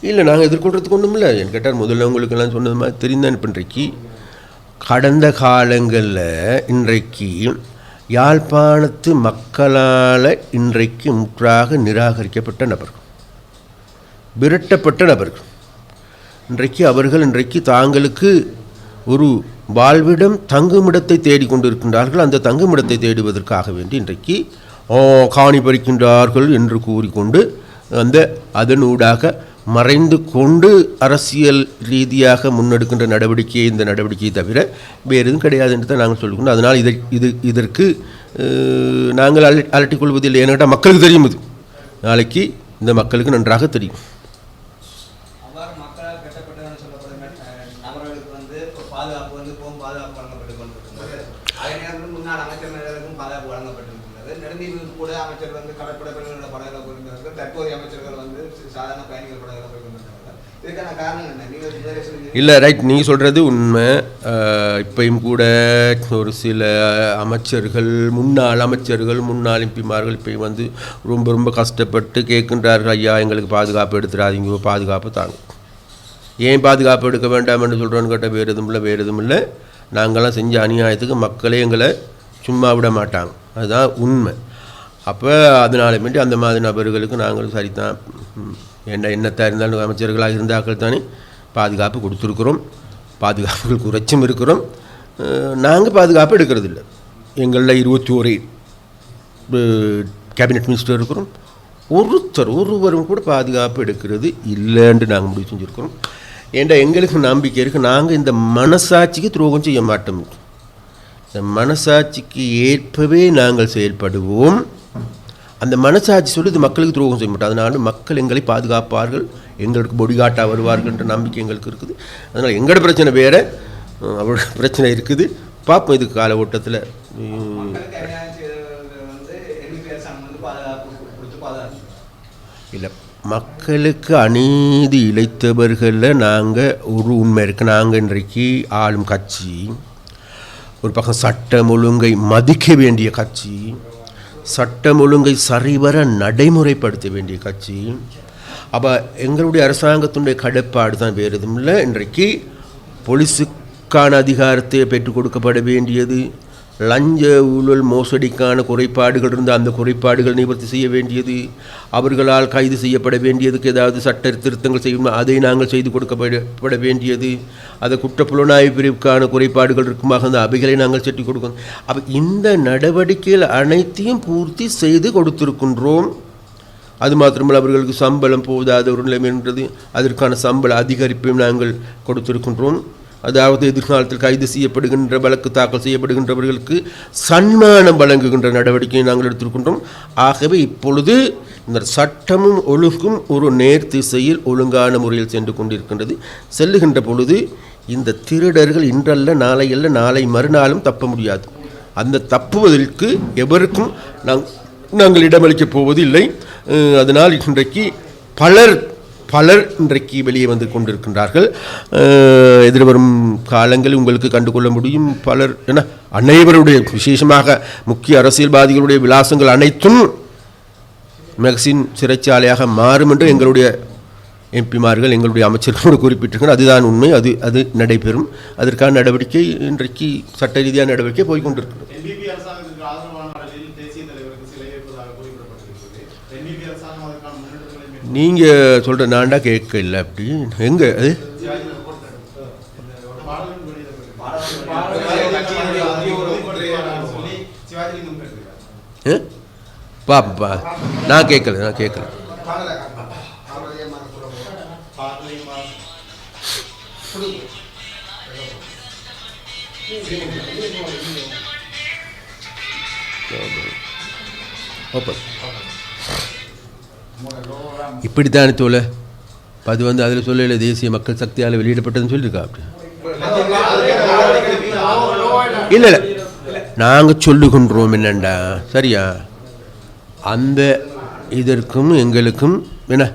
இல்லை, நாங்கள் எதிர்கொள்கிறதுக்கு ஒன்றும் இல்லை. என் கேட்டால் முதல்ல உங்களுக்கெல்லாம் சொன்னது மாதிரி தெரிந்தான். இப்போ இன்றைக்கு கடந்த காலங்களில் இன்றைக்கு யாழ்ப்பாணத்து மக்களால் இன்றைக்கு முற்றாக நிராகரிக்கப்பட்ட நபர்கள், விரட்டப்பட்ட நபர்கள், இன்றைக்கு தாங்களுக்கு ஒரு வாழ்விடம் தங்குமிடத்தை தேடிக்கொண்டிருக்கின்றார்கள். அந்த தங்குமிடத்தை தேடுவதற்காக வேண்டி இன்றைக்கு காணி பறிக்கின்றார்கள் என்று கூறிக்கொண்டு அதனூடாக மறைந்து கொண்டு அரசியல் ரீதியாக முன்னெடுக்கின்ற நடவடிக்கையை இந்த நடவடிக்கையை தவிர வேறு எதுவும் கிடையாது என்று தான் நாங்கள் சொல்லிக்கொண்டோம். அதனால் இதற்கு நாங்கள் அலட்டிக்கொள்வதில்லை. ஏன்னா மக்களுக்கு தெரியும், இது நாளைக்கு இந்த மக்களுக்கு நன்றாக தெரியும். இல்லை ரைட், நீங்கள் சொல்கிறது உண்மை. இப்பையும் கூட ஒரு சில அமைச்சர்கள், முன்னாள் அமைச்சர்கள், முன்னாள் எம்பிமார்கள் இப்போயும் வந்து ரொம்ப ரொம்ப கஷ்டப்பட்டு கேட்கின்றார்கள், ஐயா எங்களுக்கு பாதுகாப்பு எடுத்துடாதீங்க, பாதுகாப்பு தாங்க. ஏன் பாதுகாப்பு எடுக்க வேண்டாம் என்று சொல்கிறோன்னு கேட்டால் வேறு எதுவும் இல்லை. நாங்கள்லாம் செஞ்ச அநியாயத்துக்கு மக்களே எங்களை சும்மா விட மாட்டாங்க, அதுதான் உண்மை. அப்போ அதனால வேண்டி அந்த மாதிரி நபர்களுக்கு நாங்கள் சரிதான், என்னத்தான் இருந்தாலும் அமைச்சர்களாக இருந்தாக்கள் தானே பாதுகாப்பு கொடுத்துருக்குறோம், பாதுகாப்புகள் குறைச்சும் இருக்கிறோம். நாங்கள் பாதுகாப்பு எடுக்கிறது இல்லை. எங்களில் 21 கேபினெட் மினிஸ்டர் இருக்கிறோம், ஒருவரும் கூட பாதுகாப்பு எடுக்கிறது இல்லைன்னு நாங்கள் முடிவு செஞ்சுருக்கிறோம். ஏன்டா எங்களுக்கு நம்பிக்கை இருக்குது, நாங்கள் இந்த மனசாட்சிக்கு துரோகம் செய்ய மாட்டோம். இந்த மனசாட்சிக்கு ஏற்பவே நாங்கள் செயல்படுவோம். அந்த மனசாட்சி சொல்லி இது மக்களுக்கு துரோகம் செய்ய மாட்டோம். அதனால மக்கள் எங்களை பாதுகாப்பார்கள், எங்களுக்கு பொடிகாட்டாக வருவார்கள்ன்ற நம்பிக்கை எங்களுக்கு இருக்குது. அதனால் எங்களோட பிரச்சனை வேறு, அவரோட பிரச்சனை இருக்குது. பார்ப்போம் இதுக்கு கால ஓட்டத்தில். இல்லை, மக்களுக்கு அநீதி இழைத்தவர்களில் நாங்கள் ஒரு உண்மை இருக்குது. நாங்கள் இன்றைக்கு ஆளும் கட்சி, ஒரு பக்கம் சட்டம் ஒழுங்கை மதிக்க வேண்டிய கட்சி, சட்டம் ஒழுங்கை சரிவர நடைமுறைப்படுத்த வேண்டிய கட்சி. அப்போ எங்களுடைய அரசாங்கத்தினுடைய கடப்பாடு தான், வேறு எதுவும் இல்லை. இன்றைக்கு போலீஸுக்கான அதிகாரத்தை பெற்றுக் கொடுக்கப்பட வேண்டியது, லஞ்ச ஊழல் மோசடிக்கான குறைபாடுகள் இருந்து அந்த குறைபாடுகள் நிவர்த்தி செய்ய வேண்டியது, அவர்களால் கைது செய்யப்பட வேண்டியதுக்கு ஏதாவது சட்ட திருத்தங்கள் செய்யணும் அதை நாங்கள் செய்து கொடுக்கப்பட வேண்டியது, அதை குற்றப்புலனாய்வு பிரிவுக்கான குறைபாடுகள் இருக்குமாக அந்த அவைகளை நாங்கள் செட்டி கொடுக்கணும். அப்போ இந்த நடவடிக்கைகள் அனைத்தையும் பூர்த்தி செய்து கொடுத்திருக்கின்றோம். அது மாத்திரமல்ல, அவர்களுக்கு சம்பளம் போதாத ஒரு நிலைமை என்றது, அதற்கான சம்பள அதிகரிப்பையும் நாங்கள் கொடுத்திருக்கின்றோம். அதாவது எதிர்காலத்தில் கைது செய்யப்படுகின்ற, வழக்கு தாக்கல் செய்யப்படுகின்றவர்களுக்கு சன்மானம் வழங்குகின்ற நடவடிக்கையை நாங்கள் எடுத்திருக்கின்றோம். ஆகவே இப்பொழுது இந்த சட்டமும் ஒழுங்கும் ஒரு நேர் திசையில் ஒழுங்கான முறையில் சென்று கொண்டிருக்கின்றது. செல்லுகின்ற பொழுது இந்த திருடர்கள் இன்றல்ல நாளை மறுநாளும் தப்ப முடியாது. அந்த தப்புவதற்கு எவருக்கும் நாங்கள் இடமளிக்கப் போவது இல்லை. அதனால் இன்றைக்கு பலர் இன்றைக்கு வெளியே வந்து கொண்டிருக்கின்றார்கள். எதிர்வரும் காலங்களில் உங்களுக்கு கண்டுகொள்ள முடியும். பலர் என அனைவருடைய, விசேஷமாக முக்கிய அரசியல்வாதிகளுடைய விலாசங்கள் அனைத்தும் மேக்சின் சிறைச்சாலையாக மாறும் என்று எங்களுடைய எம்பிமார்கள், எங்களுடைய அமைச்சர்களோடு குறிப்பிட்டிருக்கிறார். அதுதான் உண்மை. அது நடைபெறும். அதற்கான நடவடிக்கை இன்றைக்கு சட்ட ரீதியான நடவடிக்கை போய்கொண்டிருக்கிறது. நீங்கள் சொல்கிற நான்டா கேட்க இல்லை. அப்படி எங்கே அது பாப்பா, நான் கேட்கல. இப்படித்தானே தோல அது வந்து அதில் சொல்லல, தேசிய மக்கள் சக்தியால் வெளியிடப்பட்டதுன்னு சொல்லியிருக்கா. அப்படி இல்லை நாங்கள் சொல்லுகின்றோம் என்னண்டா, சரியா, அந்த இதற்கும் எங்களுக்கும் என்ன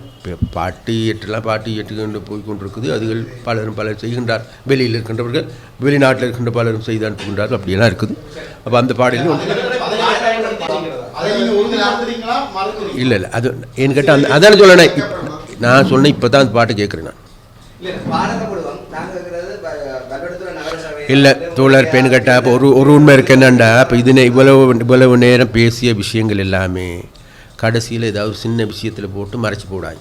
பாட்டு எட்டுக்கொண்டு போய் கொண்டிருக்குது. அதுகள் பலர் செய்கின்றார். வெளியில் இருக்கின்றவர்கள், வெளிநாட்டில் இருக்கின்ற பலரும் செய்து அனுப்புகின்றார்கள். அப்படியெல்லாம் இருக்குது. அப்போ அந்த பாடலும் இல்லை அது ஏன்னு கேட்டால் அதான் சொல்லணேன். நான் சொன்னேன், இப்போ தான் அந்த பாட்டு கேட்குறேன் நான். இல்லை தோழர் பெண் கேட்டால் இப்போ ஒரு உண்மை இருக்கு என்னண்டா, இப்போ இவ்வளவு நேரம் பேசிய விஷயங்கள் எல்லாமே கடைசியில் ஏதாவது சின்ன விஷயத்தில் போட்டு மறைச்சி போடாது.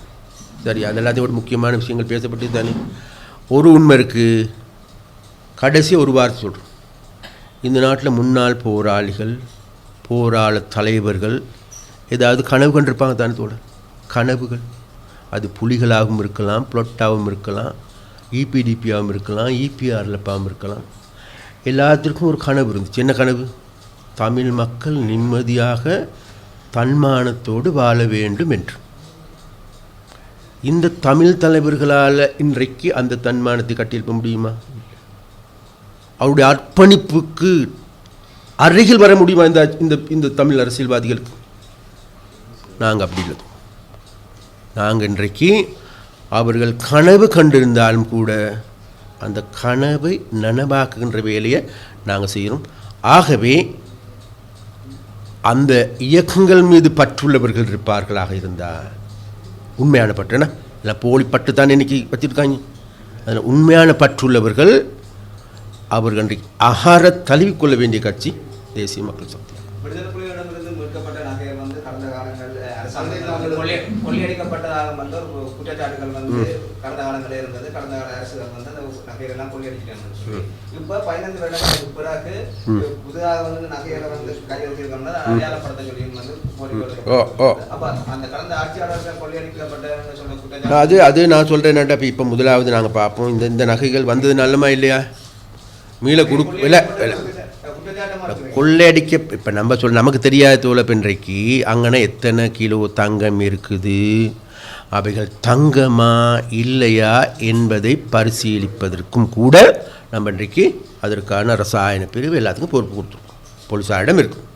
சரி, அதெல்லாத்தையும் ஒரு முக்கியமான விஷயங்கள் பேசப்பட்டு தானே. ஒரு உண்மை இருக்குது, கடைசியாக ஒரு வார்த்தை சொல்கிறோம். இந்த நாட்டில் முன்னாள் போராளிகள், போராள தலைவர்கள் ஏதாவது கனவு கண்டிருப்பாங்க தானே தோழர். கனவுகள் அது புலிகளாகவும் இருக்கலாம், புளொட்டாகவும் இருக்கலாம், இபிடிபியாகவும் இருக்கலாம், இபிஆர்லப்பாகவும் இருக்கலாம். எல்லாத்திற்கும் ஒரு கனவு இருந்துச்சு. என்ன கனவு? தமிழ் மக்கள் நிம்மதியாக தன்மானத்தோடு வாழ வேண்டும் என்று. இந்த தமிழ் தலைவர்களால் இன்றைக்கு அந்த தன்மானத்தை கட்டியிருக்க முடியுமா? அவருடைய அர்ப்பணிப்புக்கு அருகில் வர முடியுமா இந்த தமிழ் அரசியல்வாதிகளுக்கு? நாங்கள் அப்படி இல்லை. நாங்கள் இன்றைக்கு அவர்கள் கனவு கண்டிருந்தாலும் கூட அந்த கனவை நனவாக்குகின்ற வேலையை நாங்கள் செய்கிறோம். ஆகவே அந்த இயக்கங்கள் மீது பற்றுள்ளவர்கள் இருப்பார்களாக இருந்தால், உண்மையான பற்றுனா இல்லை போலி பற்று தான் இன்றைக்கி வச்சுருக்காங்க, அதில் உண்மையான பற்றுள்ளவர்கள் அவர்கள் அன்றைக்கு அகார தழுவிக்கொள்ள வேண்டிய கட்சி தேசிய மக்கள் சக்தி. விடுதலை புலிகளிடமிருந்து மீட்கப்பட்ட நகைகள் வந்து கடந்த காலங்கள் கொள்ளையடிக்கப்பட்டதாக வந்து ஒரு குற்றச்சாட்டுகள் வந்து கடந்த காலங்களே இருந்தது. கடந்த கால அரசுகள் வந்து அந்த நகைகளெல்லாம் கொள்ளையடிக்கிறாங்க. இப்போ 15 வருடங்களுக்கு பிறகு புதிதாக வந்து நகைகளை வந்து கையெழுத்திருக்கோம்னா அடையாளப்படுத்த சொல்லியும் வந்து அப்போ அந்த கடந்த ஆட்சியாளர்கள் கொள்ளையடிக்கப்பட்ட சொன்ன குற்றச்சாட்டு அது நான் சொல்கிறேன்னாட்டா இப்போ முதலாவது நாங்கள் பார்ப்போம் இந்த நகைகள் வந்தது நல்லமா இல்லையா, மீள இல்லை கொள்ளையடிக்க. இப்போ நமக்கு தெரியாத தோழப் இன்றைக்கு அங்கன எத்தனை கிலோ தங்கம் இருக்குது, அவைகள் தங்கமா இல்லையா என்பதை பரிசீலிப்பதற்கும் கூட நம்ம இன்றைக்கு அதற்கான ரசாயன பிரிவு எல்லாத்துக்கும் பொறுப்பு கொடுத்துருக்கோம், போலீஸாரிடம் இருக்கும்.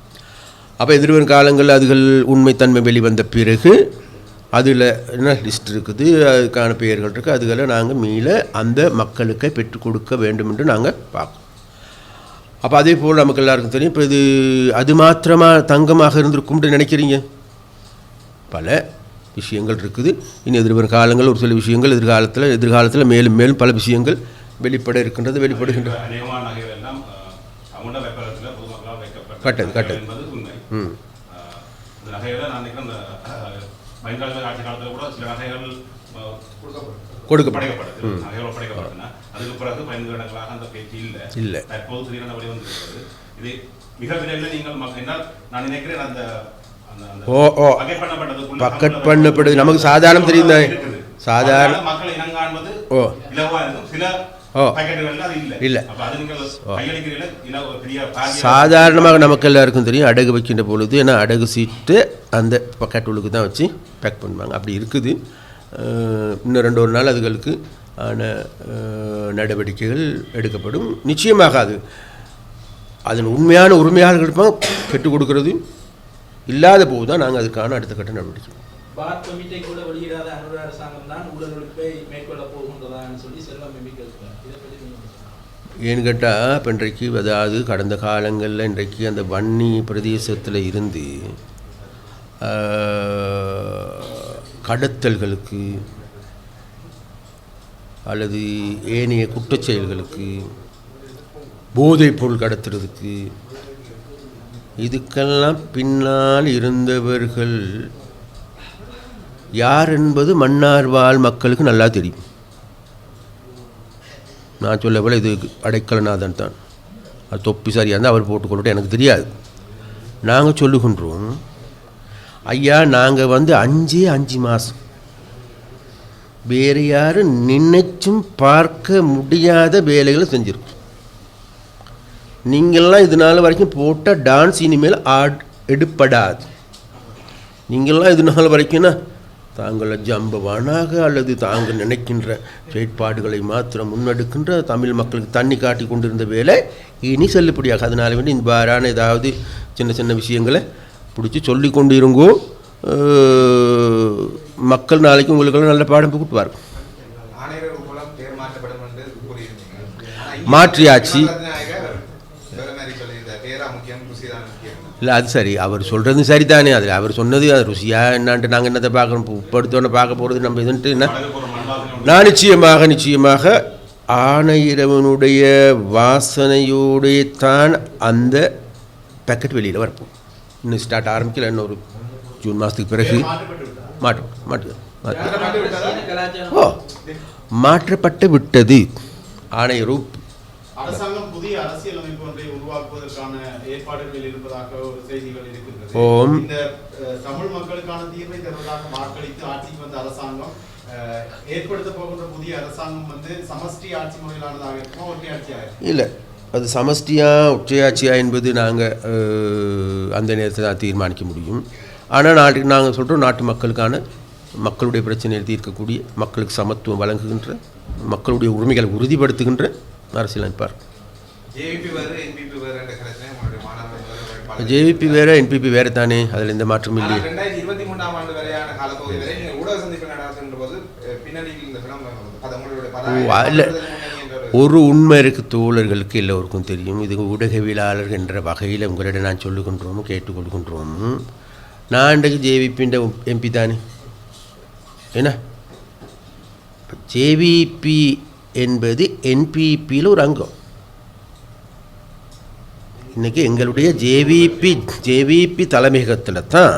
அப்போ எதிர்வரும் காலங்களில் அதுகள் உண்மைத்தன்மை வெளிவந்த பிறகு அதில் என்ன லிஸ்ட் இருக்குது, அதுக்கான பெயர்கள் இருக்குது, அதுகளை நாங்கள் மீள அந்த மக்களுக்கு பெற்றுக் கொடுக்க வேண்டும் என்று நாங்கள் பார்க்கணும். அப்போ அதே போல் நமக்கு எல்லாருக்கும் தெரியும், இப்போ இது அது மாத்திரமாக தங்கமாக இருந்திருக்கும்னு நினைக்கிறீங்க, பல விஷயங்கள் இருக்குது. இனி எதிர்வரும் காலங்கள் ஒரு சில விஷயங்கள் எதிர்காலத்தில் மேலும் மேலும் பல விஷயங்கள் வெளிப்பட இருக்கின்றது, வெளிப்படுகின்றது. கட்டது கொடுக்கப்பட்டது. அதுக்கு பிறகு 15 வருடங்களாக அந்த பேச்சு இல்லை. தற்போது திடீரென வெளிவந்திருக்கிறது. இது மிக விரைவில் நீங்கள் என்னால் நான் நினைக்கிறேன் அந்த பக்கெட் பண்ணப்படுது நமக்கு சாதாரணம் தெரியும், சாதாரண மக்கள் இனங்காண்பது இலவா இருக்கும், சில இல்லை சாதாரணமாக நமக்கு எல்லாருக்கும் தெரியும். அடகு வைக்கின்ற பொழுது ஏன்னா அடகு சீட்டு அந்த பக்கெட் உள்ளுக்கு தான் வச்சு பேக் பண்ணுவாங்க, அப்படி இருக்குது. இன்னும் 2 நாள் அதுகளுக்கு ஆன நடவடிக்கைகள் எடுக்கப்படும். நிச்சயமாக அதன் உண்மையான உரிமையாளர்கள் இருப்பாங்க, பெற்றுக் கொடுக்கறது இல்லாத போது தான் நாங்கள் அதுக்கான அடுத்த கட்ட நடவடிக்கை. பார் கமிட்டி கூட வெளியிடாத அனுர அரசாங்கம் தான் ஊழல்களை மேற்கொள்ள போகின்றதான்னு சொல்லி செல்வம் ஏன்னு கேட்டால் இப்போ இன்றைக்கு அதாவது கடந்த காலங்களில் இன்றைக்கு அந்த வன்னி பிரதேசத்தில் இருந்து கடத்தல்களுக்கு அல்லது ஏனைய குற்றச்செயல்களுக்கு போதைப் பொருள் கடத்துறதுக்கு இதுக்கெல்லாம் பின்னால் இருந்தவர்கள் யார் என்பது மன்னார்வாழ் மக்களுக்கு நல்லா தெரியும். நான் சொல்ல போல இது அடைக்கலநாதன் தான், அது தொப்பி சரியாக இருந்தால் அவர் போட்டுக்கொண்டு எனக்கு தெரியாது. நாங்கள் சொல்லுகின்றோம், ஐயா நாங்கள் வந்து 5 மாதம் வேறு யாரும் நினைச்சும் பார்க்க முடியாத வேலைகளை செஞ்சுருக்கோம். நீங்கள்லாம் இது நாள் வரைக்கும் போட்ட டான்ஸ் இனிமேல் எடுப்படாது. நீங்கள்லாம் இது நாள் வரைக்கும்னா தாங்கள் ஜம்பவானாக அல்லது தாங்கள் நினைக்கின்ற செயற்பாடுகளை மாத்திரம் முன்னெடுக்கின்ற தமிழ் மக்களுக்கு தண்ணி காட்டி கொண்டிருந்த வேலை இனி செல்லுபடியாக. அதனால வேண்டி இந்த பாரான ஏதாவது சின்ன சின்ன விஷயங்களை பிடிச்சி சொல்லி கொண்டு இருங்கோ. மக்கள் நாளைக்கு உங்களுக்கெல்லாம் நல்ல பாடம் புகுட்டுவார். மாற்றியாச்சு இல்லை, அது சரி, அவர் சொல்கிறது சரிதானே. அதில் அவர் சொன்னது அது ருசியாக என்னான்ட்டு நாங்கள் என்னத்தை பார்க்கணும், உப்படுத்தோன்னு பார்க்க போகிறது நம்ம இதுன்ட்டு என்ன. நான் நிச்சயமாக ஆணையிறவனுடைய வாசனையோடைய தான் அந்த பேக்கெட் வெளியில் வரப்போம். இன்னும் ஸ்டார்ட் ஆரம்பிக்கல, இன்னும் ஒரு ஜூன் மாதத்துக்கு பிறகு மாற்றப்பட்டு விட்டது. ஆணையர் அரசாங்கம் புதிய அரசியல் அமைப்பு ஒன்றை உருவாக்குவதற்கான ஏற்பாடுகளில் இருப்பதாக ஒரு செய்திகள் இருக்கின்றது. இந்த தமிழ் மக்களுக்கான தீர்வை தருவதாக வாக்களித்து ஆட்சிக்கு வந்த அரசாங்கம் ஏற்படுத்த போகின்ற புதிய அரசாங்கம் வந்து சமஷ்டி ஆட்சி முறையிலானதாக இருக்குமா, ஒற்றையாட்சியாக? இல்லை, அது சமஷ்டியா ஒற்றையாட்சியா என்பது நாங்கள் அந்த நேரத்தில் தான் தீர்மானிக்க முடியும். ஆனால் நாங்கள் சொல்கிறோம், நாட்டு மக்களுக்கான மக்களுடைய பிரச்சனையை தீர்க்கக்கூடிய, மக்களுக்கு சமத்துவம் வழங்குகின்ற, மக்களுடைய உரிமைகளை உறுதிப்படுத்துகின்ற அரசியலமைப்பார். ஜேவிபி வேற என்பிபி வேற தானே, அதில் எந்த மாற்றமும் இல்லையே. 2023 ஆண்டு வரையான காலப்பகுதியில் ஊடக சந்திப்பு நடக்கின்ற போது பின்னணியில் இல்லை, ஒரு உண்மை இருக்குது தோழர்களுக்கு எல்லோருக்கும் தெரியும். இது ஊடகவியலாளர் என்ற வகையில் உங்களிடம் நான் சொல்லுகின்றோம், கேட்டுக்கொள்கின்றோம். நான் இன்றைக்கு ஜேவிபின்ற எம்பி தானே. என்ன ஜேவிபி என்பது என்பிபியில் ஒரு அங்கம். இன்றைக்கி எங்களுடைய ஜேவிபி தலைமையகத்தில் தான்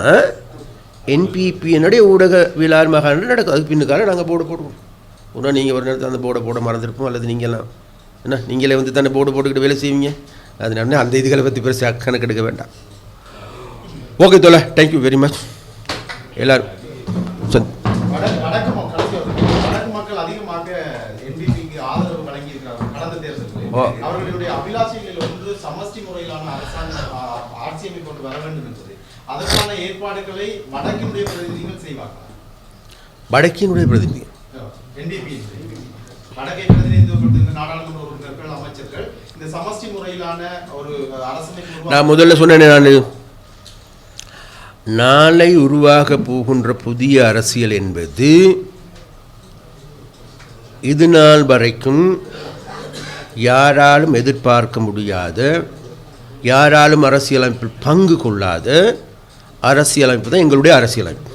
என்பிபியினுடைய ஊடகவியலாளர் மகாநாடு நடக்கும். அதுக்கு பின்னுக்காக நாங்கள் போடுவோம். ஒன்றா நீங்கள் ஒரு நேரத்தில் அந்த போட மறந்துருப்போம், அல்லது நீங்கள்லாம் என்ன நீங்களே வந்து தானே போட்டுக்கிட்டு வேலை செய்வீங்க. அதனால அந்த இதுகளை பற்றி பெருசாக கணக்கெடுக்க வேண்டாம். ஓகே தோழா, தேங்க்யூ வெரி மச். எல்லோரும் வடக்கு மக்கள் அதிகமாக NDPக்கு ஆதரவு வழங்கியிருக்கிறார்கள். கடந்த தேர்தலில் அவர்களுடைய அபிலாஷைகளில் ஒன்று சமஷ்டி முறையிலான ஆட்சி அமைப்பு கொண்டு வர வேண்டும் என்பது. அதற்கான ஏற்பாடுகளை வடக்கினுடைய பிரதிநிதிகள் செய்வார்கள். வடக்கினுடைய பிரதிநிதி NDP வடக்கை பிரதிநிதித்துவப்படுத்துகிற நாடாளுமன்ற உறுப்பினர்கள், அமைச்சர்கள் இந்த சமஷ்டி முறையிலான ஒரு அரசமைப்பு. நான் முதல்ல சொன்னேன், நாளை உருவாக போகின்ற புதிய அரசியல் என்பது இது நாள் வரைக்கும் யாராலும் எதிர்பார்க்க முடியாத, யாராலும் அரசியலமைப்பில் பங்கு கொள்ளாத அரசியலமைப்பு தான் எங்களுடைய அரசியலமைப்பு.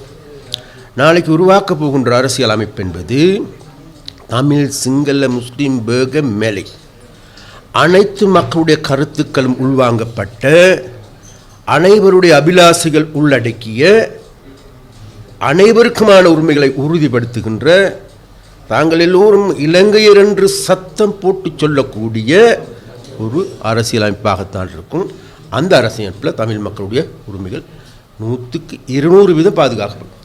நாளைக்கு உருவாக்க போகின்ற அரசியலமைப்பு என்பது தமிழ், சிங்கள, முஸ்லீம், பேக, மேலை அனைத்து மக்களுடைய கருத்துக்களும் உள்வாங்கப்பட்ட, அனைவருடைய அபிலாசைகள் உள்ளடக்கிய, அனைவருக்குமான உரிமைகளை உறுதிப்படுத்துகின்ற, தாங்கள் எல்லோரும் இலங்கையர் என்று சத்தம் போட்டு சொல்லக்கூடிய ஒரு அரசியலமைப்பாகத்தான் இருக்கும். அந்த அரசியலமைப்பில் தமிழ் மக்களுடைய உரிமைகள் 100% பாதுகாக்கப்படும்.